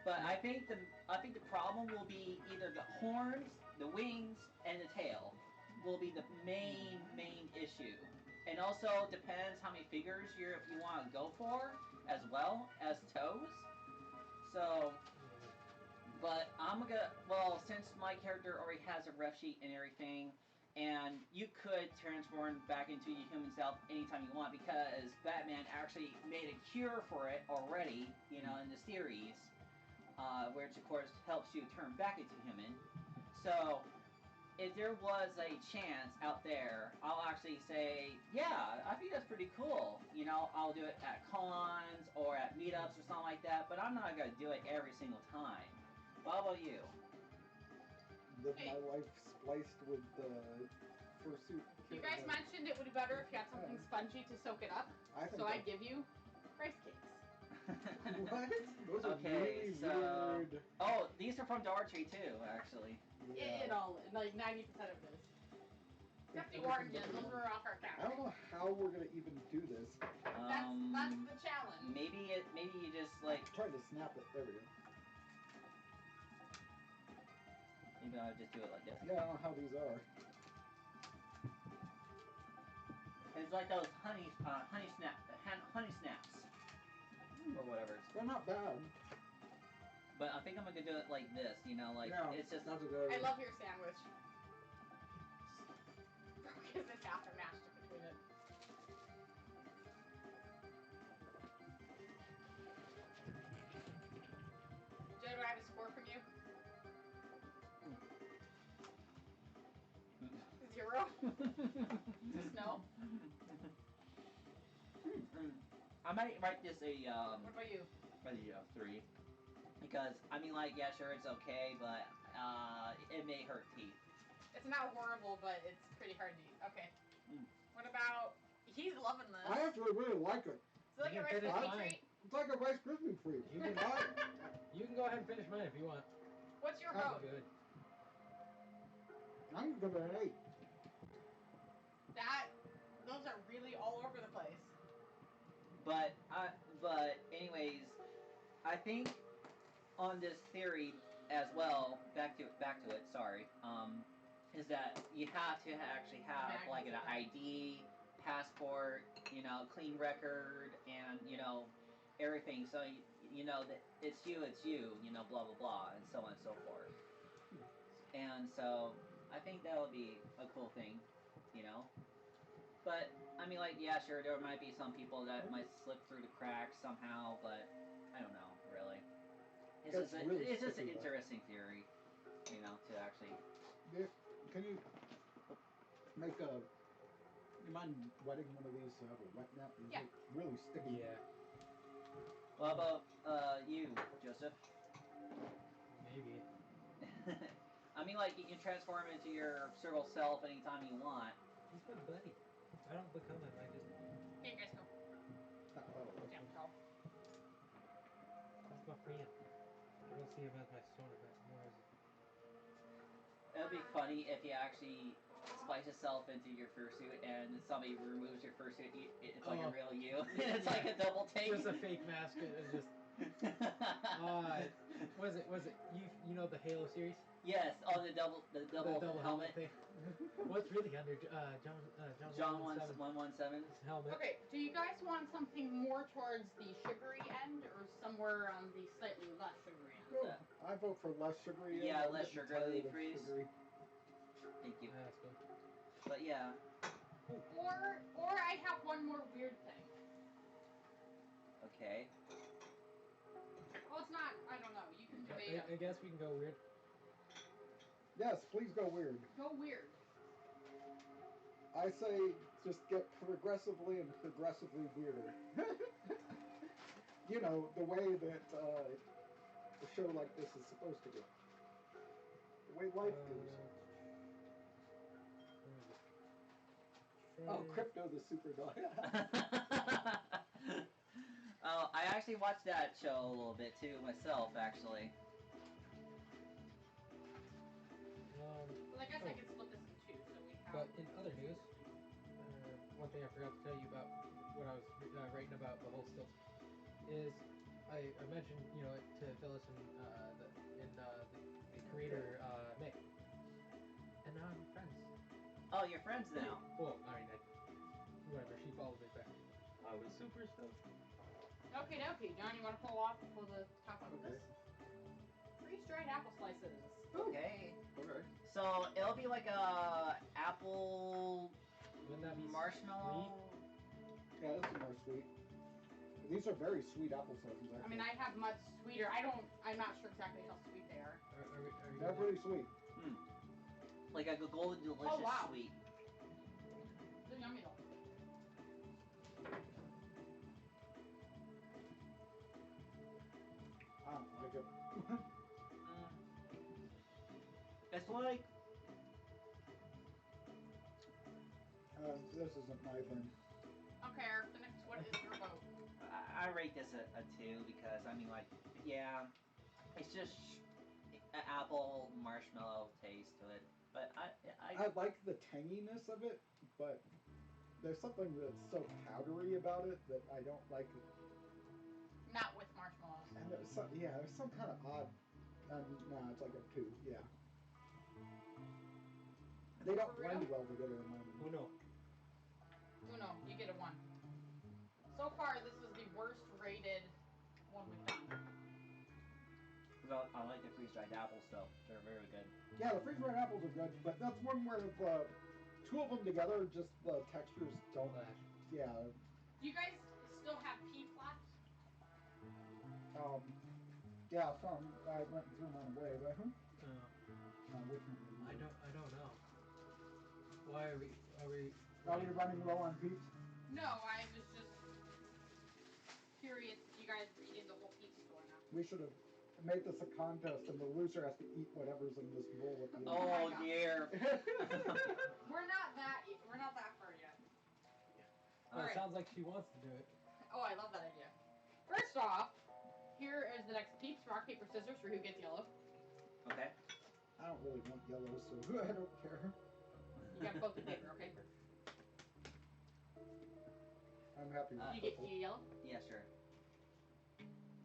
But I think the problem will be either the horns, the wings, and the tail will be the main issue. And also depends how many figures you want to go for as well as toes. So, but I'm gonna since my character already has a ref sheet and everything, and you could transform back into your human self anytime you want because Batman actually made a cure for it already, you know, in the series, which of course helps you turn back into human. So if there was a chance out there, I'll actually say, yeah, I think that's pretty cool. You know, I'll do it at cons or at meetups or something like that, but I'm not gonna do it every single time. What about you? Live my life spliced with the fursuit. You guys mentioned it would be better if you had something spongy to soak it up. So I give you rice cakes. What? Those Okay, are really so weird. oh, these are from Dollar Tree too, actually. It all, like 90% of this. Except the oranges, those are off our I don't counter. know how we're gonna even do this. That's the challenge. Maybe you just like I'm trying to snap it. There we go. maybe I'll just do it like this. Yeah, I don't know how these are. It's like those honey snaps or whatever. They're not bad. But I think I'm gonna do it like this, you know, like Yeah, it's just. that's a good. I love your sandwich. Because it's half a mashed between it. Joe, do I have a score from you? 0? Just no? I might write this a What about you? 3 because I mean like yeah sure it's okay but it may hurt teeth. It's not horrible, but it's pretty hard to eat. Okay. What about... He's loving this. I actually really like it. Is it like You a can Rice finish Krispie mine. treat? It's like a Rice Krispie treat. You can, you can go ahead and finish mine if you want. What's your Oh, vote? Good. I'm gonna give it an 8. Those are really all over the place. But anyways, I think on this theory as well, back to it, sorry, is that you have to actually have like an ID, passport, you know, clean record, and you know, everything. So you know that it's you, you know, blah blah blah, and so on and so forth. And so I think that would be a cool thing, you know. But I mean, like, yeah, sure, there might be some people that might slip through the cracks somehow, but I don't know, really. It's just an interesting theory, you know, to actually. Can you make a? You mind wetting one of these to have a wet nap? Yeah. It's really sticky. Yeah. What about you, Joseph? Maybe. I mean, like, you can transform into your circle self anytime you want. He's my buddy. I don't become him. I just. Here, you guys go. Yeah, go. He's my friend. I don't see him as my son, but more as. It would be funny if you actually splice yourself into your fursuit and somebody removes your fursuit. It's like a real you. It's like a double take. Just a fake mask. It's just. Was it? You know the Halo series? Yes, oh the double helmet. thing. What's really under John 117's 117. helmet? Okay, do you guys want something more towards the sugary end or somewhere on the slightly less sugary end? Go. I vote for less sugary. Yeah, I'm less getting sugar, tired of please. sugary. Thank you. That's good. But yeah. Or I have one more weird thing. Okay. Well, it's not. I don't know. You can debate I guess we can go weird. Yes, please go weird. Go weird. I say just get progressively and progressively weirder. You know, the way that a show like this is supposed to be. The way life goes. Oh, Crypto the Super Dog. Oh, I actually watched that show a little bit too myself, actually. Well, I guess I can split this in two, so we have. But in other news, one thing I forgot to tell you about what I was writing about the whole stilts is I mentioned to Phyllis and the creator Mick, and now I'm friends. Oh, you're friends now. Well, I mean, whatever. She follows me back. I was super stoked. Okay, John, you want to pull off for the top of this? Freeze-dried apple slices. Okay. Okay. So it'll be like a apple Wouldn't that be marshmallow. Yeah, this is more sweet. These are very sweet apple slices. I mean, I have much sweeter. I'm not sure exactly how sweet they are. They're pretty sweet. Like a golden delicious Oh, wow. sweet. They're yummy though. I don't like it. It's like This isn't my thing. Okay, Eric, the next one is your vote. I rate this a 2 because I mean like yeah, it's just an apple marshmallow taste to it. But I like the tanginess of it, but there's something that's so powdery about it that I don't like it. Not with marshmallows. And there's some kind of odd. No, it's like a 2. Yeah. They don't blend well together in my opinion. Uno, you get a 1. So far, this is the worst rated one we've done. Well, I like the freeze-dried apples though. They're very good. Yeah, the freeze-dried apples are good, but that's one where the 2 of them together, just the textures don't. Yeah. Do you guys still have pea flats? Yeah, some. I went and threw mine away, but which one? I don't know. Why are we? Are we running low on peeps? No, I was just curious if you guys were eating the whole pizza store now. We should have made this a contest, and the loser has to eat whatever's in this bowl at the end. Oh dear. We're not that far yet. Well, it sounds like she wants to do it. Oh, I love that idea. First off, here is the next peeps. Rock, paper, scissors for who gets yellow. Okay. I don't really want yellow, so I don't care. You got both the paper, okay? I'm happy with You purple. get yellow? Yeah, sure.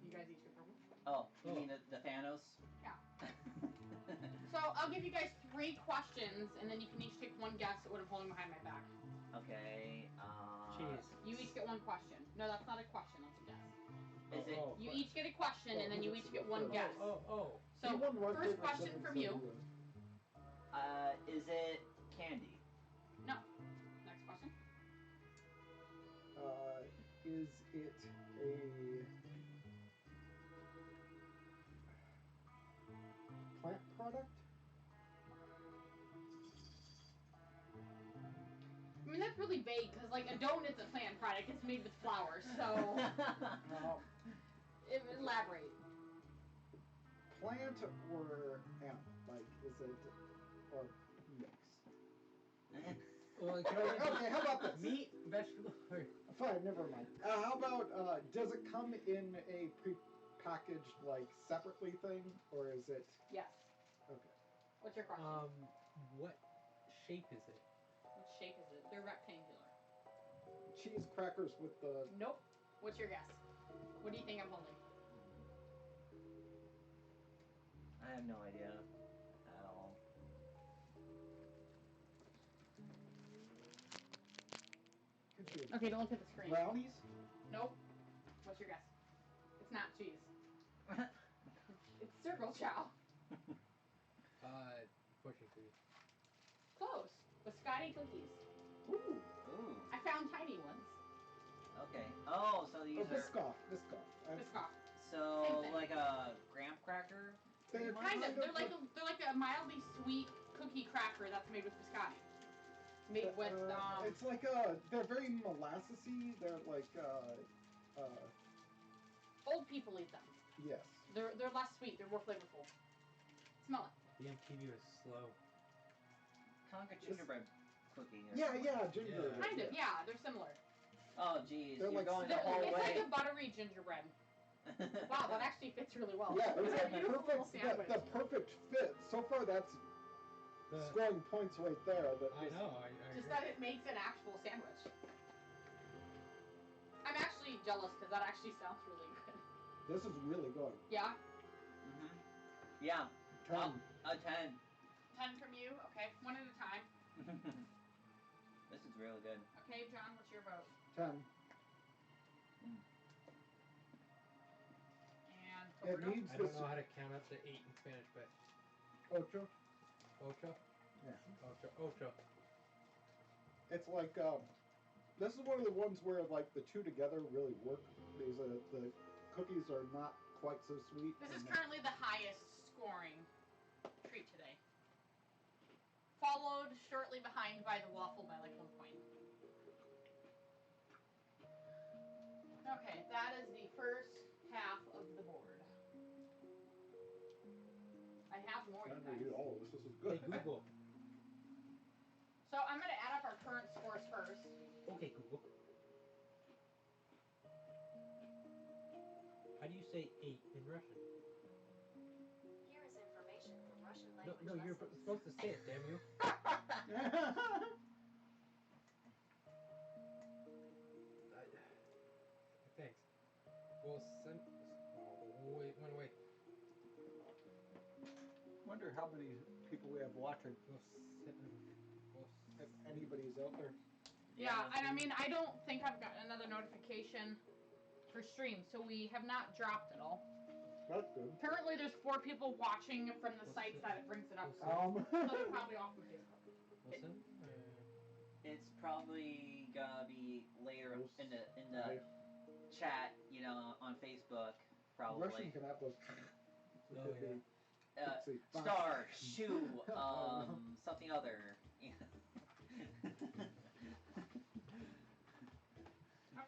You guys each get purple? Oh, you mean the Thanos? Yeah. So I'll give you guys 3 questions, and then you can each take one guess at what I'm holding behind my back. Okay. Cheese. You each get one question. No, that's not a question. That's a guess. Is it? You each get a question, and then you each get one guess. Oh. So first question from you. Is it candy? No. Next question. Is it a plant product? I mean, that's really vague, because, like, a donut's a plant product. It's made with flour, so... Elaborate. Plant or animal? Like, is it... or mix? Well, Okay, how about this? Meat, vegetable. Fine, never mind. How about, does it come in a pre-packaged, like, separately thing, or is it... Yes. Okay. What's your question? What shape is it? What shape is it? They're rectangular. Cheese crackers with the... Nope. What's your guess? What do you think I'm holding? I have no idea. Okay, don't look at the screen. Brownies? Nope. What's your guess? It's not cheese. It's circle chow. Fortune cookies. Close. Biscotti cookies. Ooh. Ooh. I found tiny ones. Okay. Oh, so these are Biscoff. Biscoff. Biscoff. so Same thing. like a graham cracker. They're Kind of. They're like a mildly sweet cookie cracker that's made with biscotti. Made with It's like they're very molassesy. They're like old people eat them. yes. They're less sweet. They're more flavorful. Smell it. The MTV was slow. Kind of like a gingerbread cookie. Or Yeah, something. yeah, ginger. Yeah. Kind of. Yeah, they're similar. Oh, geez. They're You're like- going the It's whole like way. a buttery gingerbread. Wow, that actually fits really well. Yeah, It's it's a beautiful little sandwich. the perfect fit. So far, that's scoring points right there. That I is- know. I Just agree. that it makes an actual sandwich. I'm actually jealous because that actually sounds really good. This is really good. Yeah? Mhm. Yeah. 10. A 10. 10 from you? Okay, one at a time. This is really good. Okay, John, what's your vote? 10. And It Roberto? needs I this. don't know how to count up to 8 in Spanish, but Ocho. ocho. Yeah. Ocho. It's like this is one of the ones where like the two together really work. These the cookies are not quite so sweet. This is and currently the highest scoring treat today. Followed shortly behind by the waffle by like 1 point. Okay, that is the first half of the board. I have more, you I'm gonna guys. eat all of this. This is Hey good. Google. So I'm going to add up our current scores first. Okay, Google. How do you say 8 in Russian? Here is information from Russian No, language you're lessons. supposed to say it, damn you. Thanks. Well, wait. Wonder how many people we have watching. If anybody's out there. Yeah, and I mean, I don't think I've got another notification for stream, so we have not dropped it all. That's good. Apparently, there's 4 people watching from the sites that it brings it up. So they're probably off from Facebook. Listen. It's probably gonna be later in the chat, you know, on Facebook, probably. Russian can have those. Oh, Could be- Uh, let's see. Star, shoe, something other.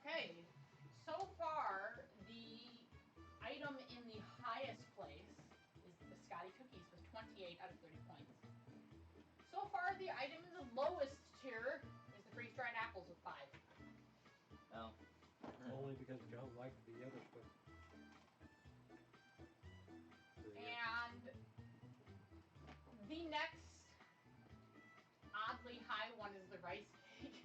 Okay, so far the item in the highest place is the biscotti cookies with 28 out of 30 points. So far the item in the lowest tier is the freeze-dried apples with 5. Oh. Only because Joe liked the other stuff. So, yeah. And the next oddly high one is the rice cake.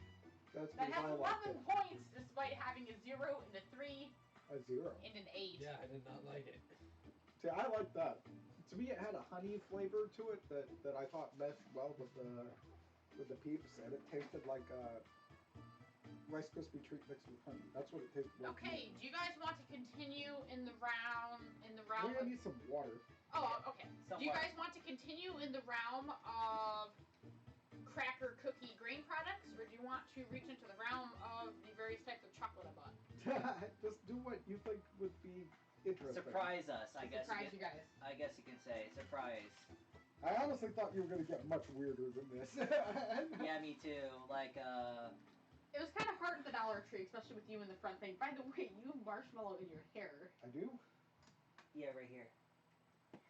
That's That because has I like 11 points despite having a 0 and a 3 a 0. and an 8. Yeah, I did not like it. See, I like that. To me, it had a honey flavor to it that I thought meshed well with the peeps, and it tasted like a Rice Krispie treat mixed with honey. That's what it tasted like. Okay, do you guys want to continue in the round We're of... gonna need some water. Oh, okay. Do you Somewhat. guys want to continue in the realm of cracker cookie grain products, or do you want to reach into the realm of the various types of chocolate I bought? Just do what you think would be interesting. Surprise us, I guess. Surprise you guys. I guess you can say surprise. I honestly thought you were gonna get much weirder than this. Yeah, me too. Like It was kind of hard at the Dollar Tree, especially with you in the front thing. By the way, you have marshmallow in your hair. I do? yeah, right here.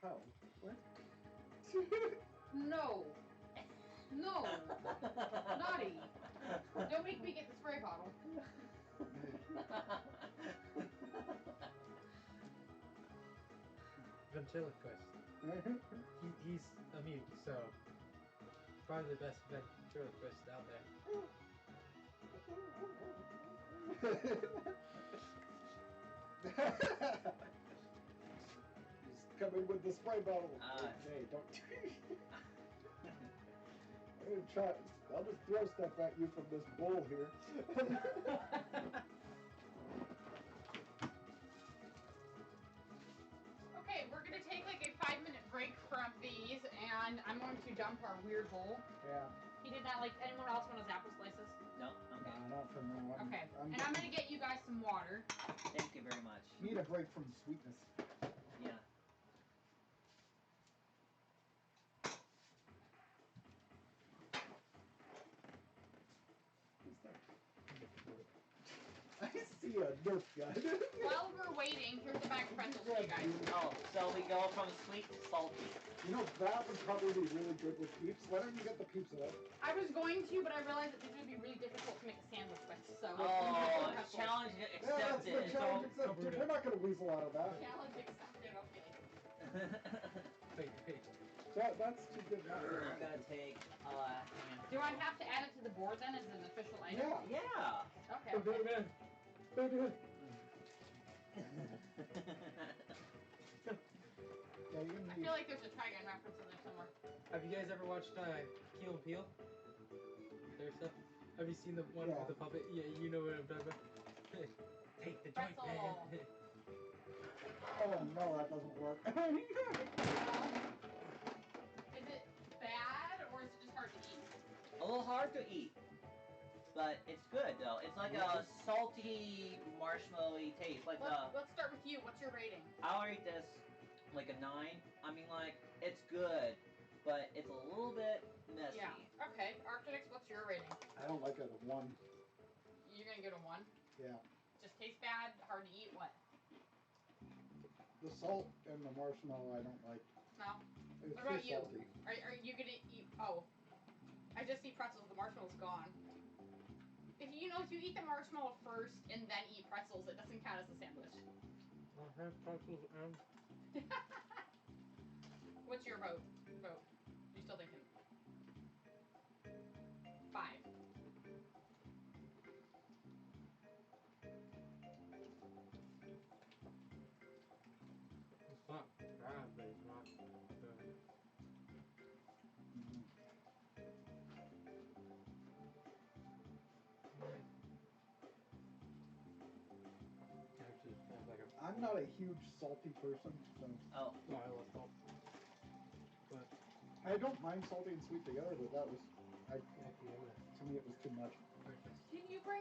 How? What? No. No. Naughty. Don't make me get the spray bottle. Ventriloquist. He's a mute, so probably the best ventriloquist out there. Just come in with the spray bottle. Ah. Okay, don't. I'm gonna try. I'll just throw stuff at you from this bowl here. Okay, we're gonna take like a 5-minute break from these, and I'm going to dump our weird bowl. Yeah. He did not like. Anyone else want his apple slices? No, okay. Not for now. Okay. And I'm gonna get you guys some water. Thank you very much. Need a break from sweetness. Yeah. I see a Nerf gun. While we're waiting, here's a bag of pretzels for you guys. Oh, so we go from sweet to salty. You know, that would probably be really good with peeps. Why don't you get the peeps of it? I was going to, but I realized that these would be really difficult to make a sandwich with. So. Oh, challenge Yeah, that's the accepted. challenge accepted. We're not going to weasel out of that. Challenge accepted. Okay. Wait. That's too good. I'm gonna take Do I have to add it to the board then as an official item? Yeah. Yeah. Okay. Yeah, I feel like there's a Trigun reference in there somewhere. Have you guys ever watched Key and Peele? Their stuff? Have you seen the one with the puppet? Yeah, you know what I'm talking about. Take the joint, Pretzel. man. Oh no, that doesn't work. Is it bad or is it just hard to eat? A little hard to eat, but it's good though. It's like a salty, marshmallowy taste. Like Let's start with you. What's your rating? I'll rate this like a 9. I mean, like it's good, but it's a little bit messy. Yeah. Okay. Arctics, what's your rating? I don't like it. 1. You're gonna give it a 1? Yeah. Just tastes bad, hard to eat. What? The salt and the marshmallow I don't like. No. It's What about too you? salty. Are you gonna eat? Oh, I just see pretzels. The marshmallow's gone. If you eat the marshmallow first and then eat pretzels, it doesn't count as a sandwich. I'll have pretzels and... What's your vote? You still thinking? 5. It's not bad, but it's not good. Actually, it sounds like a... I'm not a huge salty person, so Oh, No, I love salt. But I don't mind salty and sweet together, but that was, at the end of it, to me, it was too much. Can you bring?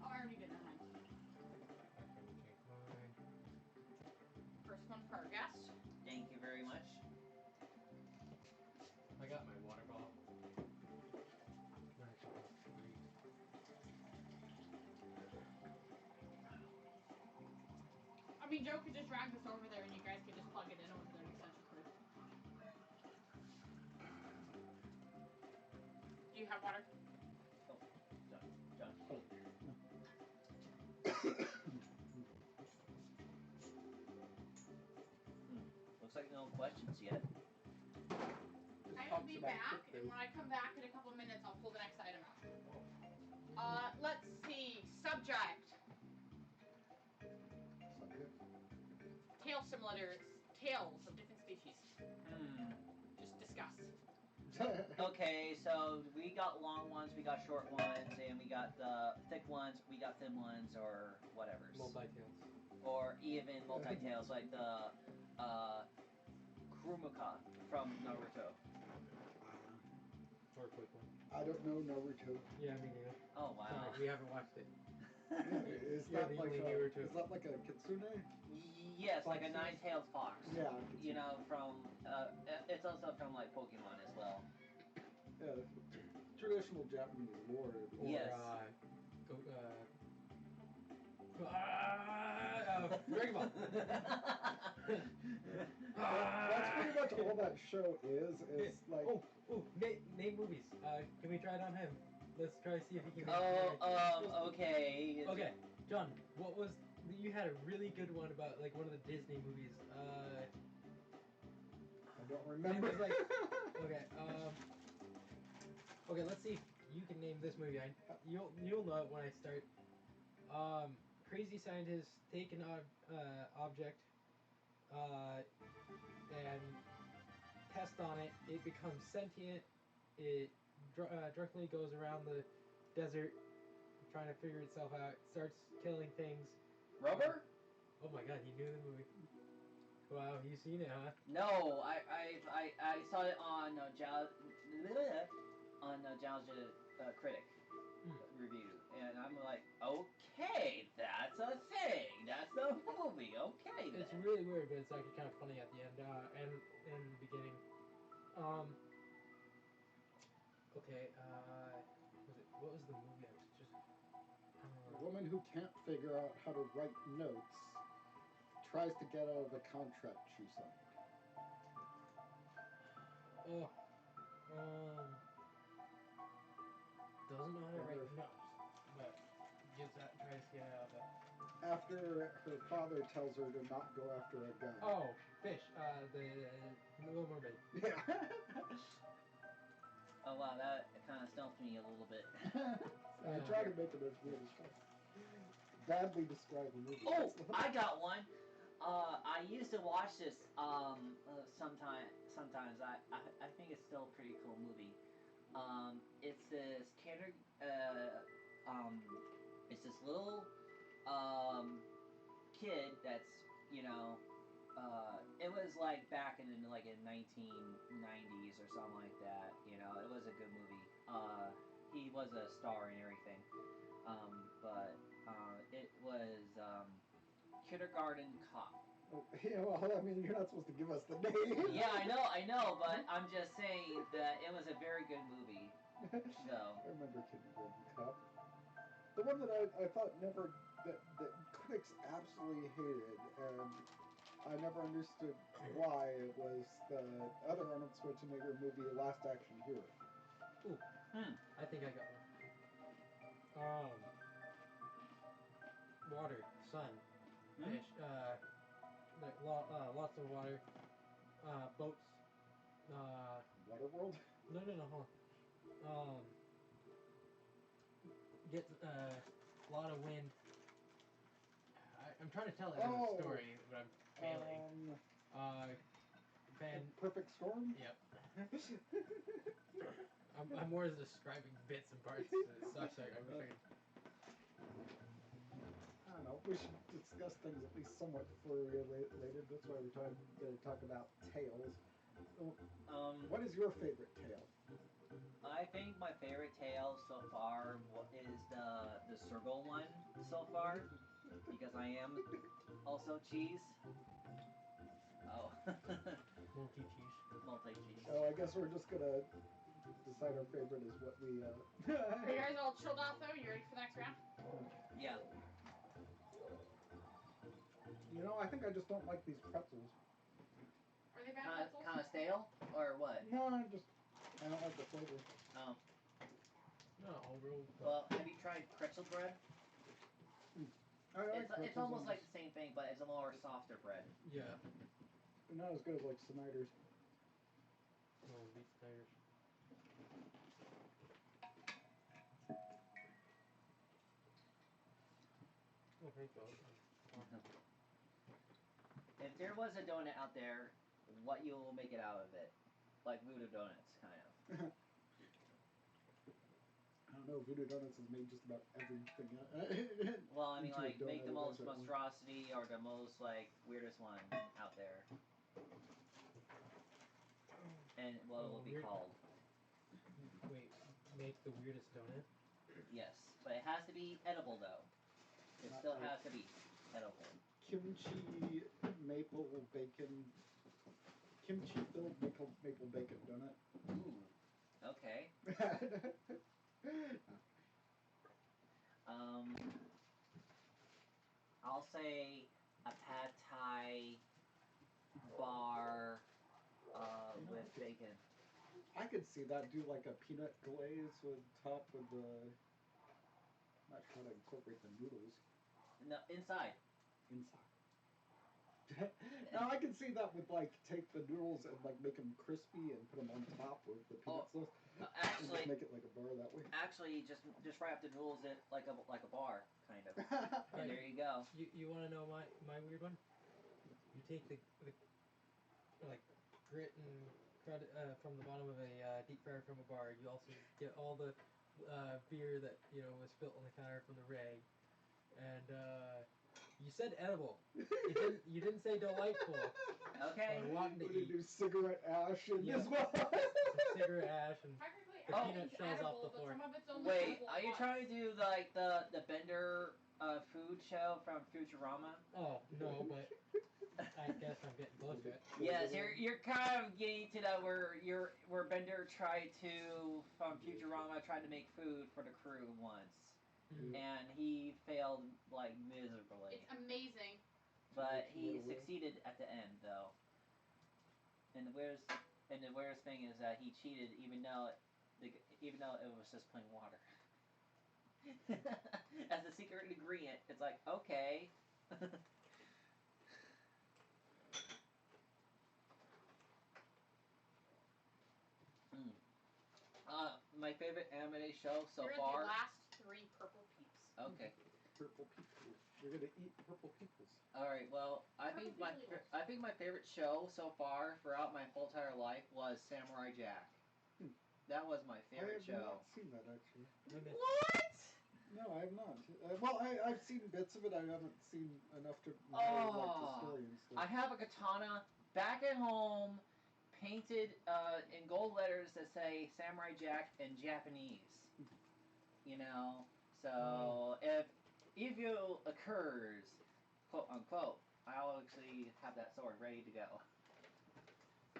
Oh, I already did that. I can take mine. First one for our guest. thank you very much. I got my water bottle. Nice. I mean, Joe could just drag this over there, and you guys could just plug it in over there and extension cord. Do you have water? John. Looks like no questions yet. I will be back, and when I come back in a couple of minutes, I'll pull the next item out. Let's see. Subject. Tail simulators. Tails of different species. Just discuss. Okay, so we got long ones, we got short ones, and we got the thick ones, we got thin ones, or whatever. Multi-tails. Or even multi-tails, like the Kurumuka from Naruto. Or a quick one. I don't know Naruto. Yeah, me neither. Oh wow. Sorry, we haven't watched it. Is You're that the like only a, Naruto. is that like a kitsune? Yes, like a nine-tailed fox. Yeah. You know, from it's also from like Pokemon as well. Yeah, traditional Japanese lore. Or, Yes. Dragon Ball. That's pretty much all that show is like. Name movies. Can we try it on him? Let's try to see if he can. Okay. Okay, John. What was you had a really good one about like one of the Disney movies? I don't remember. It was like okay. Let's see if you can name this movie. You'll know it when I start. Crazy scientists take an object and test on it. It becomes sentient. It drunkenly goes around the desert trying to figure itself out. Starts killing things. Rubber? Oh my god, he knew the movie. Wow, you seen it, huh? No, I saw it on Jal's Critic review, and I'm like, okay, that's a thing. That's the movie. Okay, then. It's really weird, but it's actually kind of funny at the end and in the beginning. Okay, what was the movie I was just... A woman who can't figure out how to write notes tries to get out of a contract she signed. Doesn't know how to write notes, but tries to get out of it. After her father tells her to not go after a guy. Oh, Fish, the Little Mermaid. Yeah. Oh wow, that kind of stumped me a little bit. I try to make it as weird as possible. Badly describe a movie. Oh, I got one. I used to watch this sometimes. I think it's still a pretty cool movie. It's this it's this little kid that's it was like back in 1990s or something like that. It was a good movie. He was a star and everything. But it was Kindergarten Cop. Yeah, well, I mean, you're not supposed to give us the name. Yeah, I know, but I'm just saying that it was a very good movie. So. I remember Kindergarten Cop. The one that I thought that critics absolutely hated, and I never understood why, it was the other Arnold Schwarzenegger movie, Last Action Hero. Ooh, I think I got one. Water, sun, fish, lots of water, boats, Waterworld? no, hold on. Gets a lot of wind. I'm trying to tell it as a story, but I'm failing. Perfect Storm? Yep. I'm more describing bits and parts. It sucks. I wish I could. I don't know. We should discuss things at least somewhat furry related. That's why we're trying to talk about tails. What is your favorite tail? I think my favorite tale so far is the circle one so far, because I am also cheese. Oh. Multi-cheese. Multi-cheese. Oh, I guess we're just gonna decide our favorite is what we. Are you guys all chilled out though? You ready for the next round? Yeah. I think I just don't like these pretzels. Are they bad pretzels? Kind of stale, or what? No, I don't like the flavor. Oh. No, real. Well, have you tried pretzel bread? It's almost like the same thing, but it's a more softer bread. Yeah. But not as good as like Snyder's. Oh, these Snyder's. Oh, thank God. If there was a donut out there, what you will make it out of it? Like Voodoo Donuts, kind of. I don't know, Voodoo Donuts has made just about everything. Well, I mean, into a like, make the donut most at once. monstrosity or the most, like, weirdest one out there. And what will it be called? Wait, make the weirdest donut? Yes, but it has to be edible, though. It still has to be edible. Kimchi maple bacon. Kimchi filled maple bacon donut. Ooh. Okay. I'll say a pad thai bar with bacon. I could see that. Do like a peanut glaze with top with the. Not trying to incorporate the noodles. No, inside. Inside. Now I can see that with like take the noodles and like make them crispy and put them on top with the peanut sauce. Actually, and just make it like a bar that way. Actually, just fry up the noodles like a bar kind of. And there you go. You want to know my weird one? You take the like grit and from the bottom of a deep fryer from a bar. You also get all the beer that was spilt on the counter from the rag, and you said edible. You didn't say delightful. Okay. Or rotten to What do you eat. do? Cigarette ash in Yeah. this one? Some cigarette ash and Technically, the Oh. peanut everything's shells off edible, the but floor. some of it's only Wait, edible are you once. trying to do like the Bender food show from Futurama? Oh no, but I guess I'm getting close to it. Yes, you're kind of getting to that where Bender tried to from Futurama tried to make food for the crew once, Mm. and he failed like miserably. It's amazing. But he succeeded at the end though. And the weirdest thing is that he cheated even though it was just plain water. As the secret ingredient, it's like okay. My favorite anime show so Here are far. the last 3 purple peeps. Okay. Purple people. You're gonna eat purple peoples. All right. Well, I think my favorite show so far throughout my whole entire life was Samurai Jack. That was my I favorite have show. not seen that actually. What? No, I have not. Well, I've seen bits of it. I haven't seen enough to know like the story and stuff. I have a katana back at home, painted in gold letters that say Samurai Jack in Japanese. You know, so if evil occurs, quote unquote, I'll actually have that sword ready to go.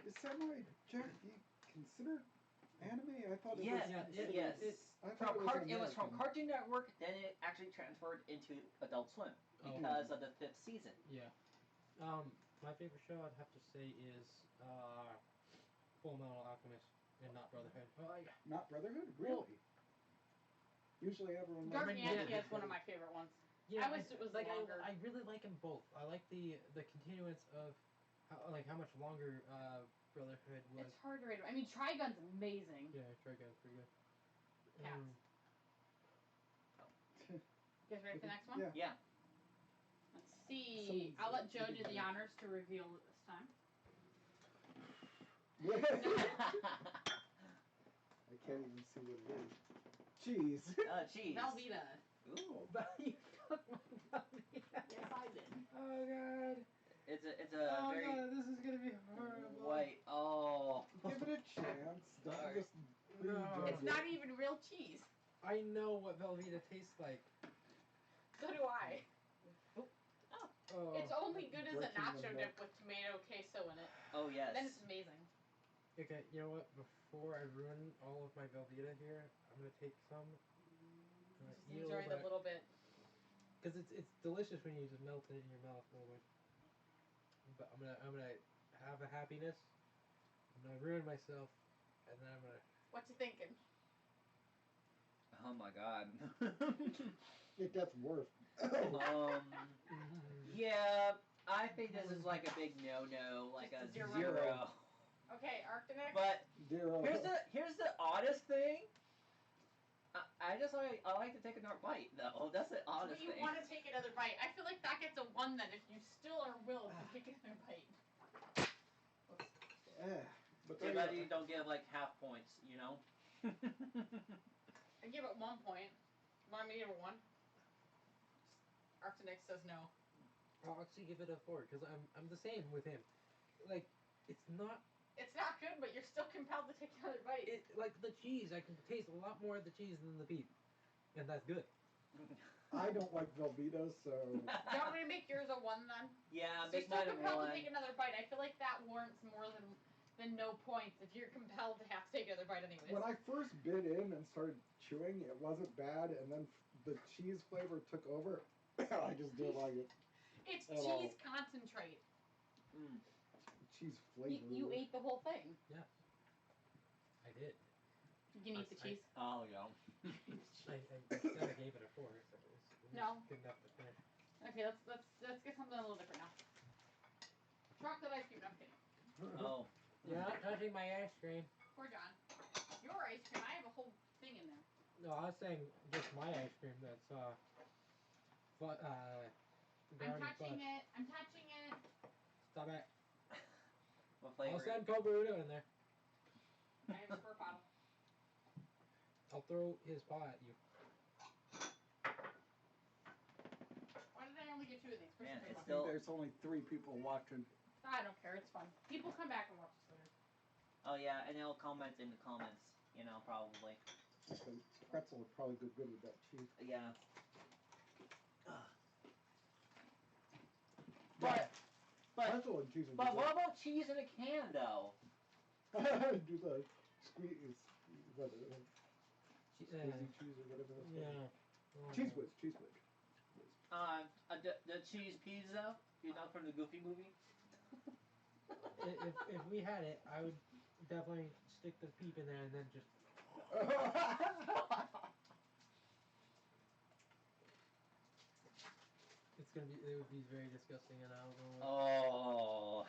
Is Samurai Jack considered anime? I thought it Yes, was. yes. I thought It was from American. Cartoon Network, then it actually transferred into Adult Swim because of the 5th season. Yeah. My favorite show I'd have to say is Full Metal Alchemist and not Brotherhood. Not Brotherhood? Really? Well, Usually everyone. Guardianica yeah. is one of my favorite ones. Yeah, I wish it was longer. I really like them both. I like the continuance of how much longer Brotherhood was. It's hard to rate. I mean, Trigun's amazing. Yeah, Trigun's pretty good. Cats. You guys ready for the next one? Yeah. Yeah. Let's see. I'll let Joe do the honors to reveal it this time. I can't even see what it is. Cheese. Cheese. Velveeta. Ooh. You took my Velveeta. Yes, I did. Oh god. It's a Oh very god, this is gonna be horrible. white. Oh. Give it a chance. Don't Alright. just prejudge It's it. not even real cheese. I know what Velveeta tastes like. So do I. Oh. It's only good as a Breaking the nacho milk. dip with tomato queso in it. Oh yes. Then it's amazing. Okay, you know what? Before I ruin all of my Velveeta here, I'm gonna take some. Just Eat a enjoy little the bit. little bit. Because it's delicious when you just melt it in your mouth a little bit. But I'm gonna have a happiness. I'm gonna ruin myself, and then I'm gonna. What you thinking? Oh my god. It gets worse. Yeah, I think this is like a big no, like Just a a zero. zero. Okay, Arctic. But Zero. here's the oddest thing. I like to take another bite though. That's the oddest You thing. want to take another bite. I feel like that gets a 1 then if you still are willed to take another bite. But Too bad you don't give like half points, you know. I give it 1 point. Want me to give it 1? Arctic says no. I'll actually give it a 4 because I'm the same with him. Like it's not. It's not good, but you're still compelled to take another bite. Like the cheese, I can taste a lot more of the cheese than the beef, and that's good. I don't like Velveeta, so. Do you want me to make yours a 1 then? Yeah, So make you're mine still a compelled 1. to take another bite. I feel like that warrants more than no points if you're compelled to have to take another bite anyways. When I first bit in and started chewing, it wasn't bad, and then the cheese flavor took over. I just didn't like it. It's at cheese all. concentrate. Cheese flavor. You ate the whole thing. Yeah, I did. You can eat the cheese. Oh yeah. I said I gave it a 4, so it was No. good enough to finish. Okay, let's get something a little different now. Chocolate ice cream. No, I'm kidding. Oh. You're not touching my ice cream. Poor John. Your ice cream. I have a whole thing in there. No, I was saying just my ice cream. That's I'm brownie touching fudge. it. I'm touching it. Stop it. What I'll flavor? send Cold Burrito in there. I have a squirt bottle. I'll throw his paw at you. Why did I only get 2 of these? Push Man, the it's button. still- There's only 3 people watching. I don't care. It's fun. People come back and watch us later. Oh yeah, and they'll comment in the comments. You know, probably. So pretzel would probably go good with that cheese. Yeah. Yeah, But pretzel and cheese would but be what about cheese in a can though? good. Do the squeeze, what, Che- squeezy cheese or whatever that's Yeah. called. Cheese whiz, cheese whiz. The cheese pizza, you know, from the Goofy movie. If we had it, I would definitely stick the peep in there and then just. It's gonna be. It would be very disgusting, and I don't know. Oh.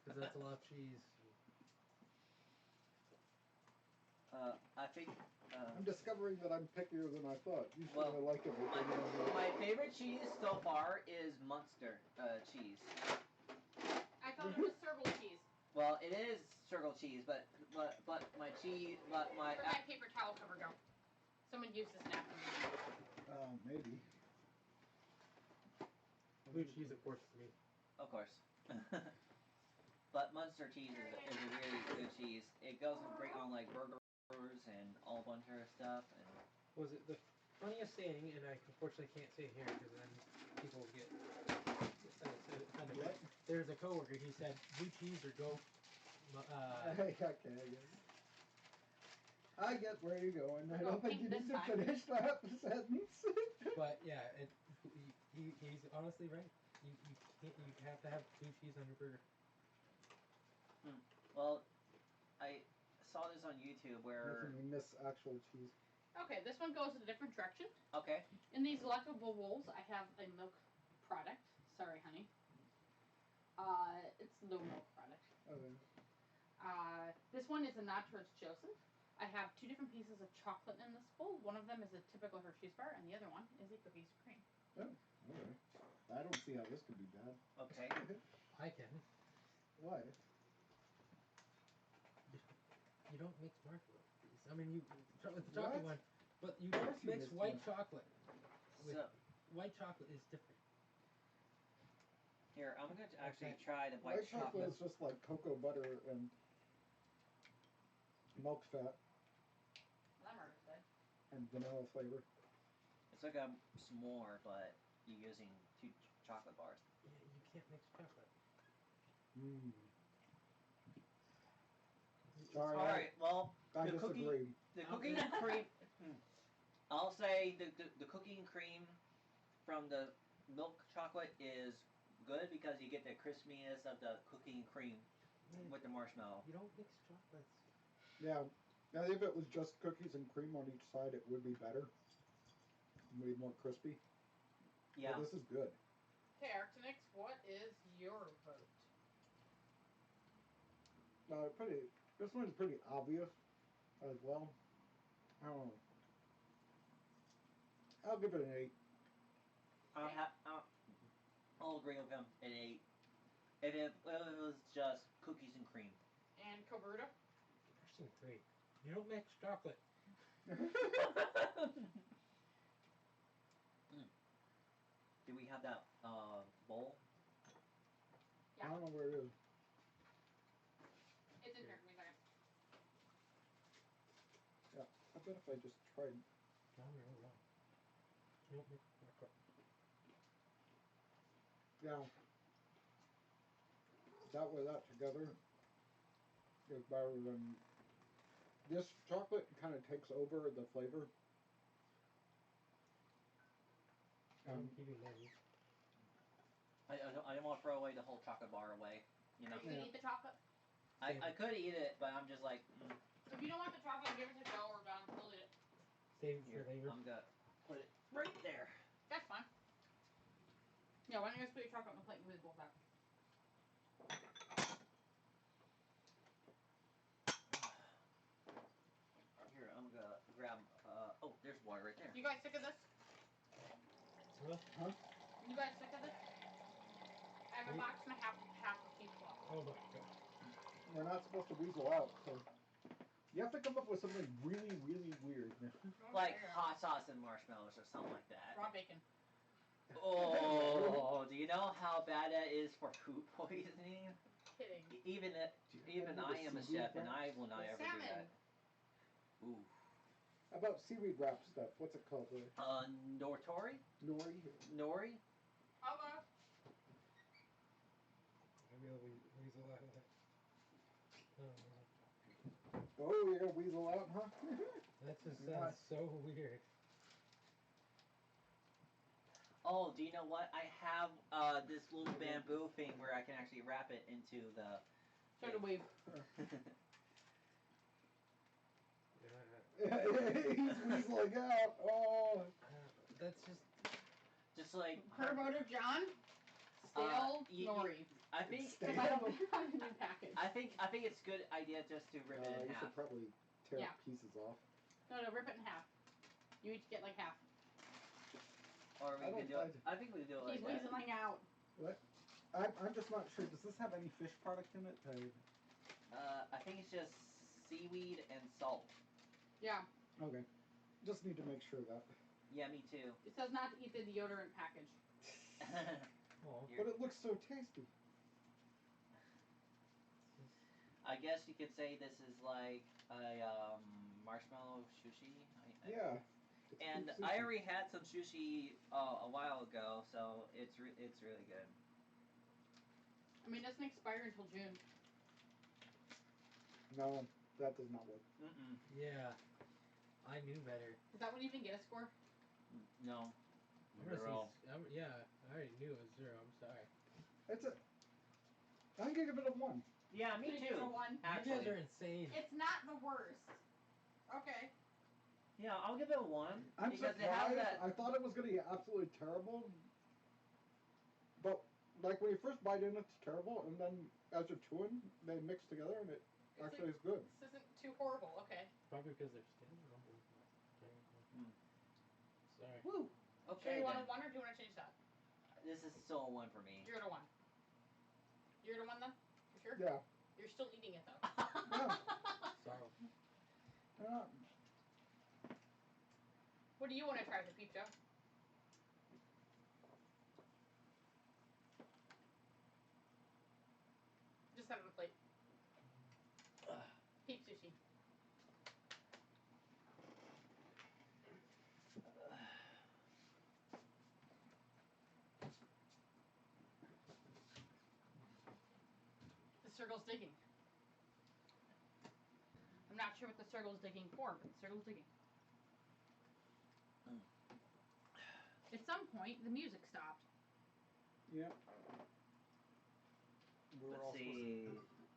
Because that's a lot of cheese. I think. I'm discovering that I'm pickier than I thought. Usually Well, I like everything. My favorite cheese so far is Munster cheese. I thought it was circle cheese. Well, it is circle cheese, but my cheese, but my. Where'd my paper towel cover go? Someone used this napkin. Maybe. Blue cheese, of course, for me. Of course. But Munster cheese is a really good cheese. It goes great on like burgers and all bunch of stuff. And Was it the funniest saying? And I unfortunately can't say it here because then people will get offended. What? There's a coworker. He said, "Blue cheese or goat." Okay, I get where you're going. I don't think you This need to time. finish that sentence. But yeah, he's honestly right. You have to have blue cheese on your burger. well, I saw this on YouTube where. You miss actual cheese. Okay, this one goes in a different direction. Okay. In these electrical bowls, I have a milk product. Sorry, honey. It's no milk product. Okay. This one is a nod towards Joseph. I have 2 different pieces of chocolate in this bowl. One of them is a typical Hershey's bar, and the other one is a cookies and cream. Oh, alright. I don't see how this could be bad. Okay. I can. Why? You don't mix marshmallows. I mean, with the chocolate What? one, but you don't You mix mixed white one. chocolate. So White chocolate is different. here, I'm going to actually Okay. try the White chocolate is just like cocoa butter and milk fat Well, I'm already dead. and vanilla flavor. It's like a s'more, but you're using 2 chocolate bars. Yeah, you can't mix chocolate. Mmm. All right. Well, I the disagree. cookie and cream. I'll say the cookie and cream from the milk chocolate is good because you get the crispiness of the cookie and cream with the marshmallow. You don't mix chocolates. Yeah. Now, if it was just cookies and cream on each side, it would be better. Way more crispy. Yeah. But this is good. Okay, Arctinix, what is your vote? This one's pretty obvious as well. I don't know. I'll give it an 8. I'll agree with him at 8. If it was just cookies and cream. And Koburuto? Actually, 3. You don't mix chocolate. Do we have that bowl? I don't know where it is. It's in here. Give me a second. Yeah. I bet if I just tried. No, you're wrong. You don't mix chocolate. Yeah. That with that together is better than. This chocolate kind of takes over the flavor. I'm keeping mine. I don't want to throw away the whole chocolate bar away. You know. You can eat the chocolate. I could eat it, but I'm just like. If you don't want the chocolate, give it to Joe or John. They'll eat it. Save Here, for later. I'm gonna put it right there. That's fine. Yeah, why don't you guys put your chocolate on the plate and give me the bowl back? Here, I'm gonna grab. Oh, there's water right there. You guys sick of this? Huh? Huh? You guys sick of this? I have a box and a half of pink fluff. Oh my god. We're not supposed to weasel out, so You have to come up with something really, really weird. Like hot sauce and marshmallows or something like that. Raw bacon. Oh, do you know how bad that is for food poisoning? Kidding. Even Have I you am a seaweed chef, and wrap? I will not ever do Salmon. that. Ooh. How about seaweed wrap stuff? What's it called? Nortori? Nori? Nori? Hello. Maybe I'll weasel out of that. Oh, you're gonna weasel out, huh? That just Yeah. sounds so weird. Oh, do you know what? I have this little bamboo thing where I can actually wrap it into the. So do we. Yeah. He's weaseling out. Oh. That's just. Just like. Her voter, John. Stale nori. I think. Stale. Because I don't think I'm in the package. I think it's a good idea just to rip it in You half. should probably tear Yeah. pieces off. No, rip it in half. You each get like half. Or we could do it. I think we could do it He's like that. weaseling out. What? I'm just not sure. Does this have any fish product in it? I think it's just seaweed and salt. Yeah. Okay. Just need to make sure that. Yeah, me too. It says not to eat the deodorant package. Oh. But it looks so tasty. I guess you could say this is like a marshmallow sushi. Yeah. It's And pink I sushi. already had some sushi a while ago, so it's really good. I mean, it doesn't expire until June. No, that does not work. Mm-mm. Yeah. I knew better. Does that one even get a score? No. I'm gonna Zero. yeah, I already knew it was 0. I'm sorry. It's a. I'm gonna give it a 1. Yeah, me Give it too. a 1. Actually. You guys are insane. It's not the worst. Okay. Yeah, I'll give it a 1. I'm because surprised. it has that. I thought it was gonna be absolutely terrible. But like when you first bite in, it's terrible, and then as you're chewing, they mix together, and it actually is good. This isn't too horrible. Okay. Probably because they're skin. Sorry. Woo. So Okay. you want Then. a 1 or do you want to change that? This is still a 1 for me. You're at a 1. You're at a 1 then? For sure? Yeah. You're still eating it though. Sorry. What do you want to try for Peep Joe? Just set it on the plate. Peep sushi. The circle's digging. I'm not sure what the circle's digging for, but the circle's digging. At some point, the music stopped. Yeah. We were all Let's see.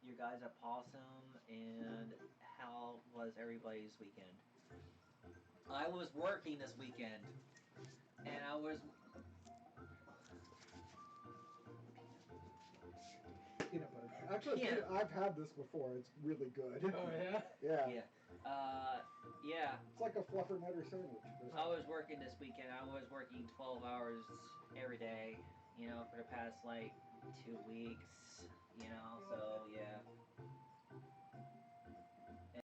You guys are Possum, and how was everybody's weekend? I was working this weekend, and I was. peanut butter. Actually, Peanut. I've had this before. It's really good. Oh yeah. Yeah. Yeah. Yeah. It's like a fluffernutter sandwich. I was working this weekend. I was working 12 hours every day, for the past like 2 weeks, so yeah. And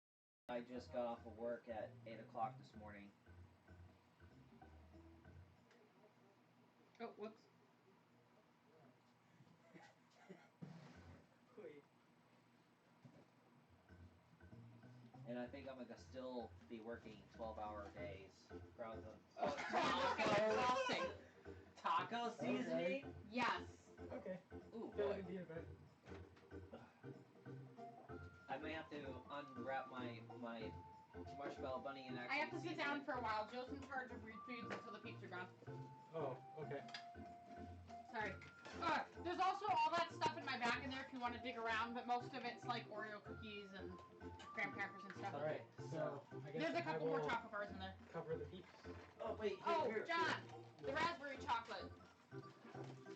I just got off of work at 8 o'clock this morning. Oh, whoops. And I think I'm gonna still be working 12-hour days. Taco seasoning? Yes. Okay. Ooh, Feel boy. like the event. I may have to unwrap my marshmallow bunny and actually I have to sit season down it. for a while. Joe's in charge of read foods until the peeps are gone. Oh, okay. Sorry. There's also all that stuff in my bag in there if you want to dig around, but most of it's like Oreo cookies and graham crackers and stuff. All right. So I guess There's a couple I more will chocolate bars in there. cover the peeps. Oh, wait. Here, John, the raspberry chocolate.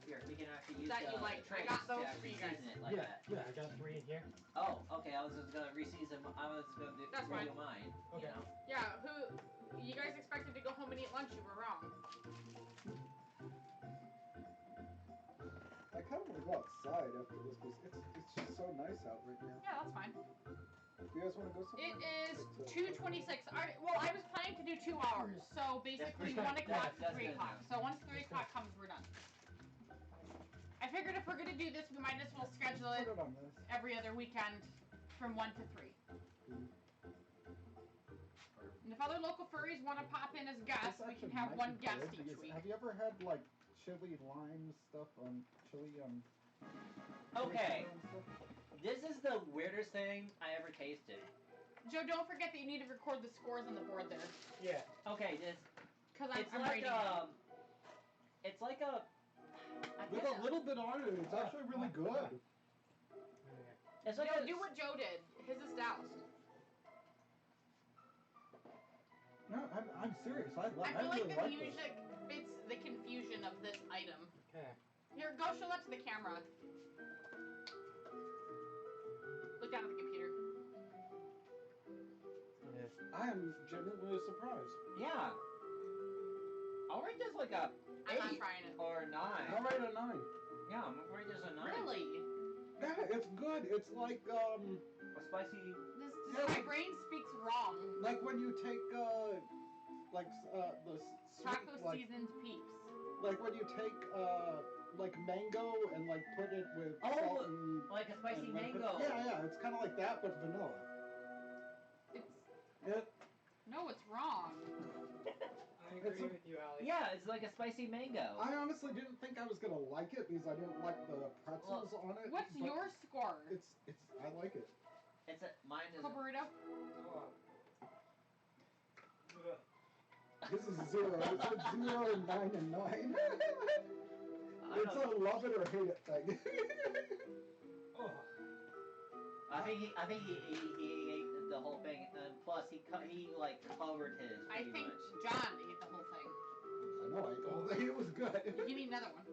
Here, we can actually use That you the like. I trays got those to for actually you guys. season it like yeah, that. yeah. I got 3 in here. Oh, okay. I was just gonna reseason. I was gonna do That's fine. mine. Okay. Yeah, you guys expected to go home and eat lunch, you were wrong. I kind of want to go outside after this because it's just so nice out right now. Yeah, that's fine. You guys want to go somewhere? It is 2:26. Well, I was planning to do 2 hours, so basically That's 1 o'clock to that's 3 good o'clock. enough. So once 3 o'clock comes, we're done. I figured if we're gonna do this, we might as well schedule Put it it on this. every other weekend from 1 to 3. And if other local furries want to pop in as guests, This we can actually have might one be guest good each because week. Have you ever had like chili lime stuff on chili Okay, and stuff? this is the weirdest thing I ever tasted. Joe, don't forget that you need to record the scores on the board there, Yeah. Okay, this because it's I'm like writing it. it's like a. I With guess a little bit on it, it's actually really good. it's like Joe, a, do what Joe did. His is doused. No, I'm serious. I I feel really like the like this. music fits the confusion of this item. Okay. Here, go show that to the camera. Look down at the computer. Yes. I am genuinely surprised. yeah. I'll rate this like a I'm not 8 trying it. or 9. I'll rate a 9. Yeah, I'm gonna rate this a 9. Really? Yeah, it's good. It's like A spicy. This Yeah, my like- brain speaks wrong. like when you take the sweet, Taco like seasoned peeps. like when you take like mango and like put it with Oh, salt and Like a spicy and lemon. mango. Yeah, it's kind of like that but vanilla. It's It, no, it's wrong. I agree It's a- with you, Ali. Yeah, it's like a spicy mango. I honestly didn't think I was gonna like it because I didn't like the pretzels on it. What's but your score? It's I like it. It's a mine is. Co burrito? Oh. Ugh. This is 0. It's a 0 and 9 and 9. I It's don't- a love it or hate it thing. Oh. I think he ate the whole thing, and plus he like covered his. I pretty think much. John ate the whole thing. I know, I told you it was good. You need another one.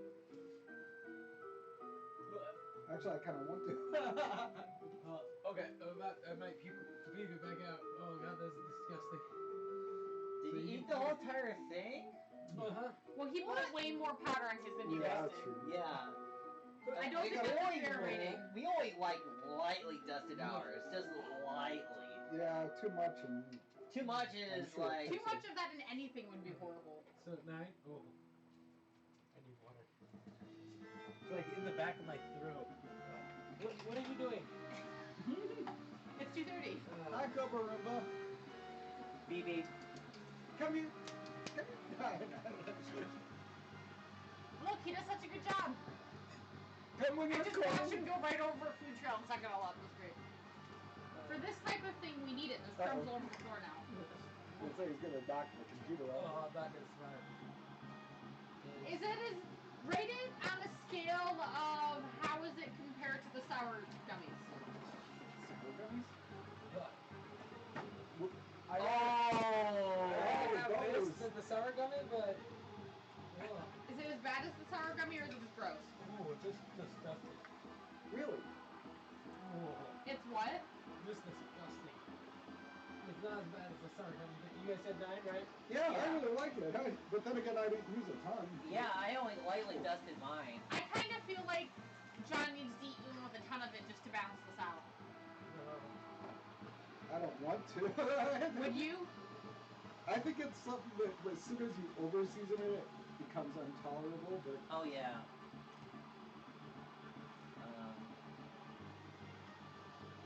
Actually, I kind of want to. Okay, I might puke the baby back out. Oh god, that's disgusting. Did So he you- eat the whole entire thing? Uh-huh. Well, he put way more powder on his than you Yeah, guys that's did. true. Yeah. I don't think we that's only, a fair rating. We only like lightly dusted ours, just lightly. Yeah, too much and Too much is sure. like. Too much of that in anything would be horrible. So 9? Oh. I need water. It's like in the back of my throat. What are you doing? It's 2:30. Hi, Marimba. BB. Come here. Look, he does such a good job. Come when I you're just cold. watched him go right over a food trail and suck it all up. It was great. For this type of thing, we need it. There's crumbs all over the floor now. Looks like he's gonna knock the computer Oh, off. I'm not gonna smile. Is it rated on a scale of how is it compared to the sour gummies? Sour gummies? I Oh! rather have those. this than the sour gummy, but Is it as bad as the sour gummy or is it just gross? just disgusting. Really? It's what? Just disgusting. It's not as bad as the sour gummy, but you guys said 9, right? Yeah, Yeah. I really like it. But then again, I didn't use a ton. Yeah, I only lightly dusted mine. I kind of feel like John needs to eat one with a ton of it just to balance this out. I don't want to. Would you? I think it's something that as soon as you over season it, it becomes intolerable. But Oh yeah.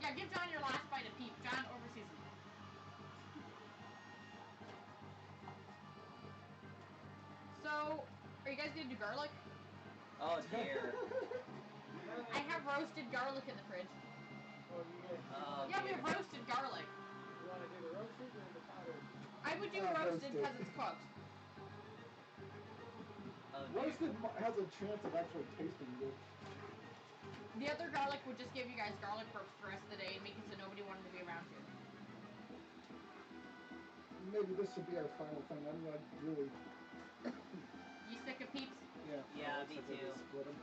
Yeah, give John your last bite of peep. John overseasoned. So, are you guys gonna do garlic? Oh dear. I have roasted garlic in the fridge. Oh, you guys. Oh, Yeah, we dear. have roasted garlic. You want to do the roasted or the powdered? I would do Roasted. roasted because it's cooked. Oh, dear. roasted has a chance of actually tasting good. The other garlic would just give you guys garlic burps for the rest of the day and make it so nobody wanted to be around you. Maybe this should be our final thing. I'm like really. You sick of peeps? Yeah. Yeah, so me they too. just split 'em.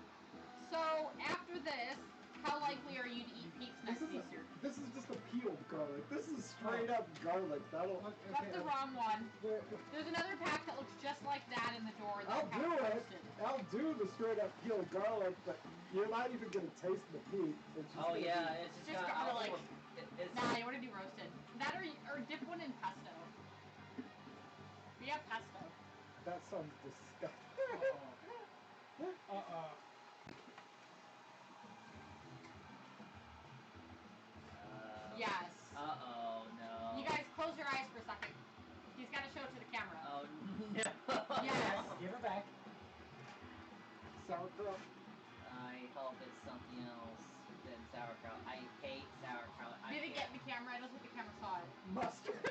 So, after this, how likely are you to eat peeps next Easter? This is just a peeled garlic. This is straight up garlic. That'll. That's the wrong one. There- There's another pack that looks just like that in the door that I'll has do it. roasted. I'll do the straight up peeled garlic, but you're not even gonna taste the peat. It's just Oh gonna yeah, be- it's just Just got garlic. It's Nah, you want to do roasted. That or dip one in pesto. We have pesto. That sounds disgusting. Yes. Uh-oh, no. You guys close your eyes for a second. He's got to show it to the camera. Oh, no. Yes. Give her back. Sauerkraut. I hope it's something else than sauerkraut. I hate sauerkraut. Did it get in the camera? I don't think the camera saw it. Mustard.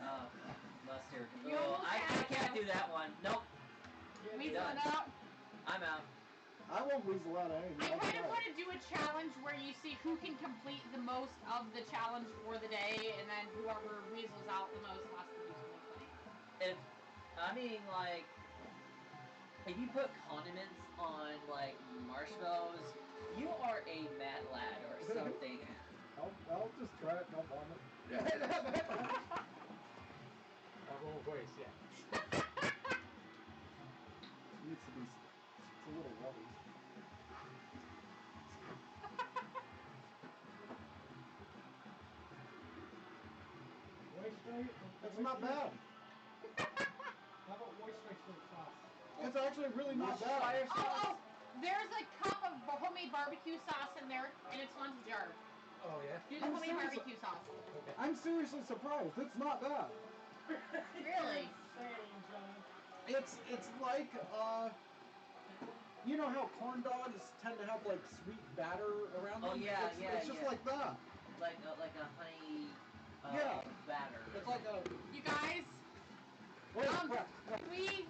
Oh, mustard. You Oh, almost I had it, can't though. do that one. Nope. Weasel done. it out. I'm out. I won't weasel out of anything. I kind of want to do a challenge where you see who can complete the most of the challenge for the day, and then whoever weasels out the most has to do something funny. Like, if you put condiments on, like, marshmallows, you are a mad lad or something. I'll just try it. No vomit. Roll voice, yeah. Needs to be. It's a little rubby. It's not bad. How about oyster sauce? It's actually really not bad. Oh, there's a cup of homemade barbecue sauce in there, and it's on the jar. Oh, yeah? Do the I'm homemade serious. barbecue sauce. Okay. I'm seriously surprised. It's not bad. Really? It's like you know how corn dogs tend to have like sweet batter around them? Oh, yeah, It's just like that. Like a honey Yeah. batter. It's like a. You guys, Oh, crap. we.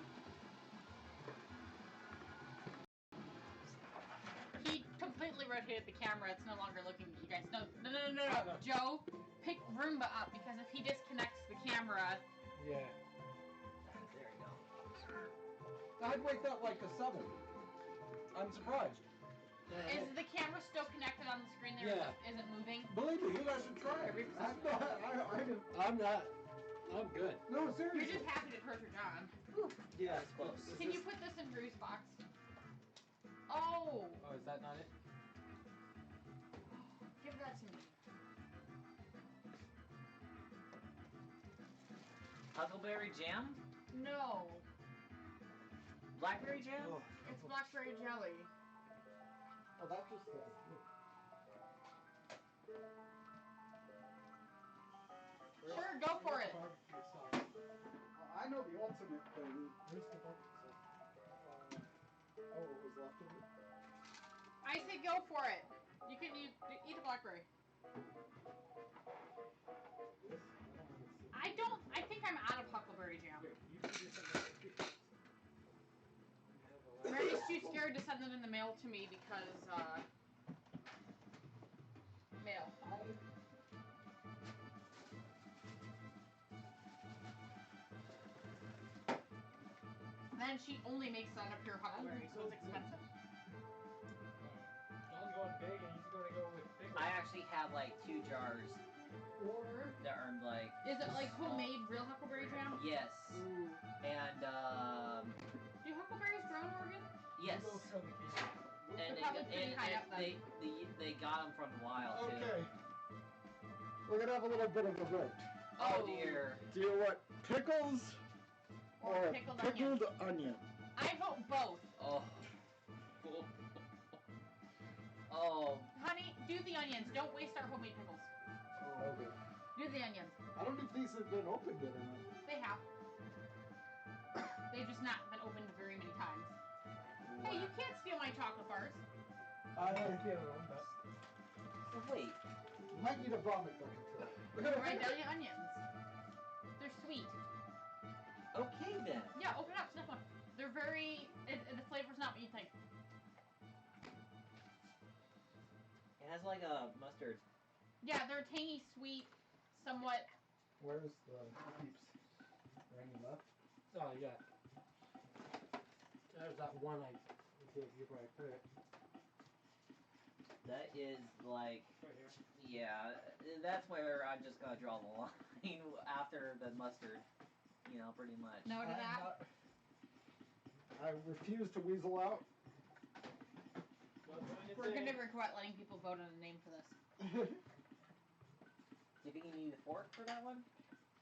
He completely rotated the camera. It's no longer looking at you guys. No. Joe, pick Roomba up because if he disconnects the camera, Yeah. There you go. I'd rate that like a 7. I'm surprised. is the camera still connected on the screen there? Yeah. Is it moving? Believe me, you guys should try it. I didn't. I'm not. I'm good. No, You're seriously. just happy to torture John. Yeah, That's close. Can you put this in Drew's box? Oh, Oh, is that not it? give that to me. Huckleberry jam? No, Blackberry jam? Oh, it's blackberry jelly. oh, that just. Sure, go for it. Barbecue sauce. I know the ultimate thing. Where's the barbecue sauce? Oh, what was left of it? I say go for it. You can eat the blackberry. This? I don't have it. I think I'm out of huckleberry jam. Wait, you can do something else. Mary's too scared to send them in the mail to me because, mail. Then she only makes that up pure huckleberry, so it's expensive. John's going big and he's going to go with bigger. I actually have like 2 jars Or that are like. is it like homemade real huckleberry jam? Yes. Ooh. And Do huckleberries grow in Oregon? yes. We'll show the camera. And They're probably pretty high up then. they got them from the wild too. Okay. We're gonna have a little bit of a vote. Oh dear. Do you want pickles Or pickled onion? I vote both. Oh. Oh. Honey, do the onions. Don't waste our homemade pickles. Oh, okay. Do the onions. I don't know if these have been opened yet or not. They have. They've just not been opened very many times. Hey, you can't steal my chocolate bars. So wait. Might need a vomit bucket too. Vidalia onions. They're sweet. Okay then. Yeah, open up, sniff one. They're very. The flavor's not what you think. It has like a mustard. Yeah, they're tangy, sweet, somewhat. Where's the peeps? Any left? Oh, yeah. There's that one I gave you where I put it. That is like. Right here. Yeah, that's where I'm just gonna draw the line after the mustard. You know, pretty much. No to that. I refuse to weasel out. Well, We're gonna regret letting people vote on a name for this. Do you think you need a fork for that one?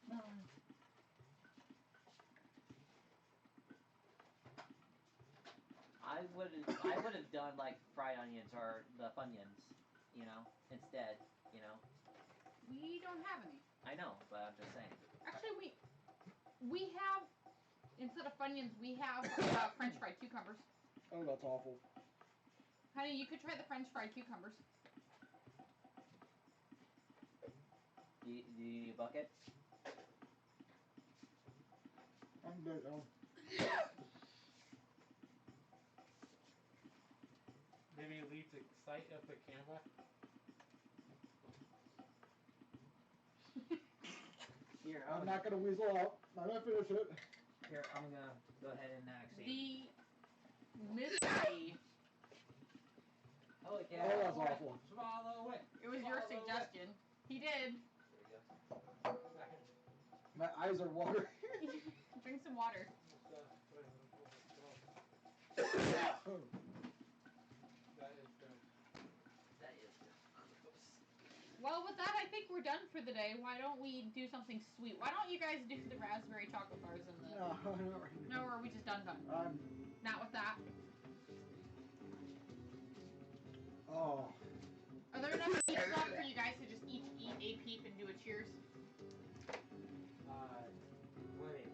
No. I would have done like fried onions or the Funyuns, you know, instead, you know. We don't have any. I know, but I'm just saying. Actually, we have, instead of Funyuns, we have French fried cucumbers. Oh, that's awful. Honey, you could try the French fried cucumbers. Do you need a bucket? I'm good. Maybe leave the site of the Canva. Here, I'm not gonna weasel out. I'm gonna finish it. Here, I'm gonna go ahead and actually. The mystery. Holy Oh, cow. that's awful. Swallow it. It was your Swallow suggestion. He did. There we go. Second. My eyes are watering. Drink some water. That is good. That is gross. Well, with that, I think we're done for the day. Why don't we do something sweet? Why don't you guys do the raspberry chocolate bars and the... No, not right No, now. or are we just done? Not with that. Oh. Are there enough peeps left for you guys to just each eat a peep and do a cheers? Plenty.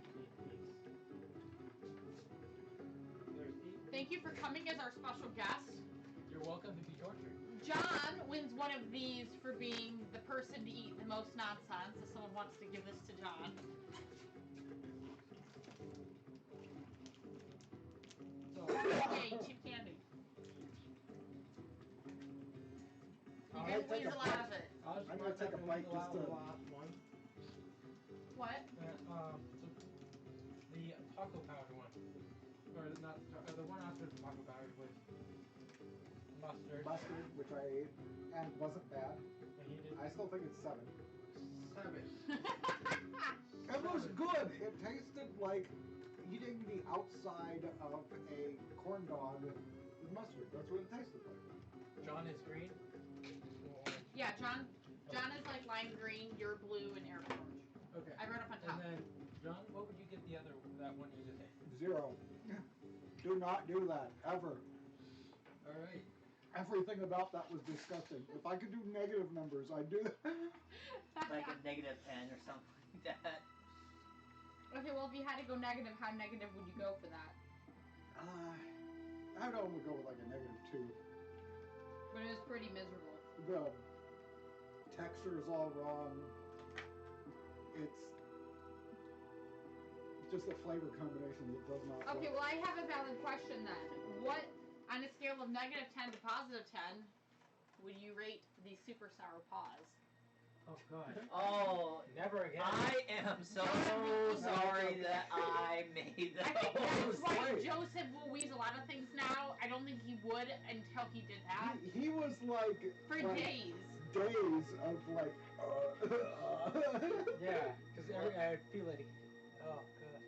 There's Thank you for coming as our special guest. You're welcome to be tortured. John wins one of these for being the person to eat the most nonsense. If someone wants to give this to John. Yay, cheap candy. You I'll get take a weasel bite. out of it. I'm gonna take a bite just to. The last one. What? So the taco powder one, or not? The one after the taco powder was mustard. Mustard, which I ate, and wasn't bad. And he did I still think it's 7. 7. It was good. It tasted like eating the outside of a corn dog with mustard. That's what it tasted like. John is green. Yeah, John is like lime green, you're blue, and Eric's orange. Okay. I wrote up on top. And then John, what would you give that one you just ate? 0. Do not do that ever. All right. Everything about that was disgusting. If I could do negative numbers, I'd do that. Like a negative 10 or something like that. Okay, well, if you had to go negative, how negative would you go for that? I'd only go with like a -2. But it was pretty miserable. The texture is all wrong. It's just a flavor combination that does not Okay, work. well, I have a valid question then. What, on a scale of -10 to +10, would you rate the super sour paws? Oh God. Oh, Never again. I am so sorry that I made those. I think that's why Joseph will weasel out of things now. I don't think he would until he did that. He was like For days. Days of like. Yeah, because I feel like, oh God.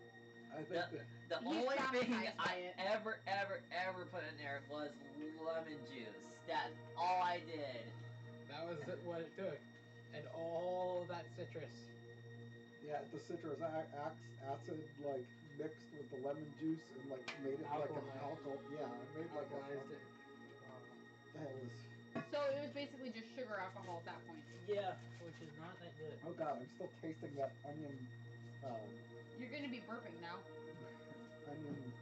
I think The He's only thing traumatized by I it. ever put in there was lemon juice. That's all I did. That was what it took. And all that citrus. yeah, the citrus acid like mixed with the lemon juice and like made it like an Alcohol. alcohol. Yeah, it made like Alkalized a. it. That was. So it was basically just sugar alcohol at that point. Yeah, which is not that good. Oh God, I'm still tasting that onion. You're going to be burping now. Onion.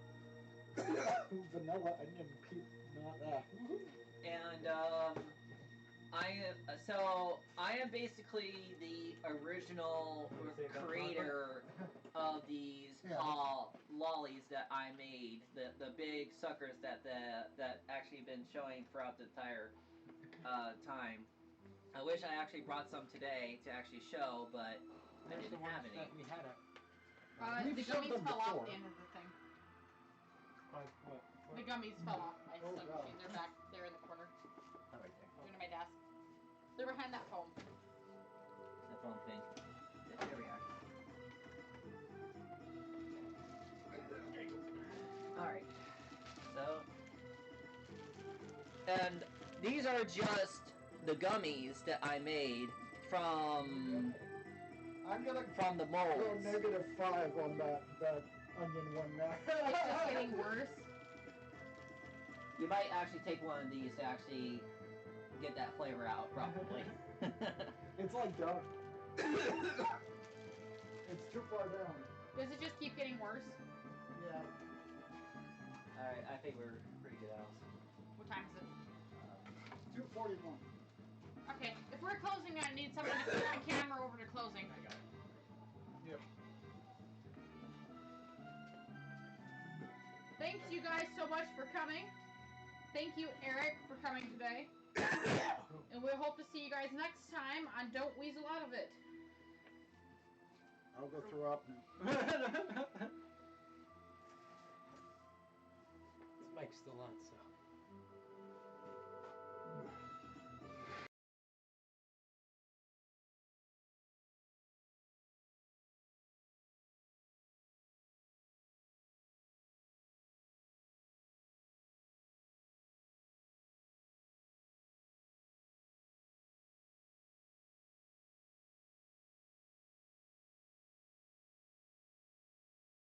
Vanilla onion not that. And I am basically the original creator of these lollies that I made. The big suckers that actually been showing throughout the entire time. I wish I actually brought some today to actually show, but I didn't have any. We had it. We've The shown gummies them fell off before. the end of the thing. What? The gummies fell off my Oh, sewing God. machine. They're back there in the corner. Oh, right there. They're under my desk. They're behind that foam. The phone thing. There we are. Alright. So. And these are just the gummies that I made from I'm gonna from the go molds. -5 on that onion one now. It's just getting worse. You might actually take one of these to actually get that flavor out properly. It's like done. It's too far down. Does it just keep getting worse? Yeah. Alright, I think we're pretty good out. What time is it? 2:41. Okay, if we're closing, I need someone to flip the camera over to closing. I got it. Yep. Thanks you guys so much for coming. Thank you, Eric, for coming today. And we'll hope to see you guys next time on Don't Weasel Out of It. I'll go throw up now. This mic's still on, so.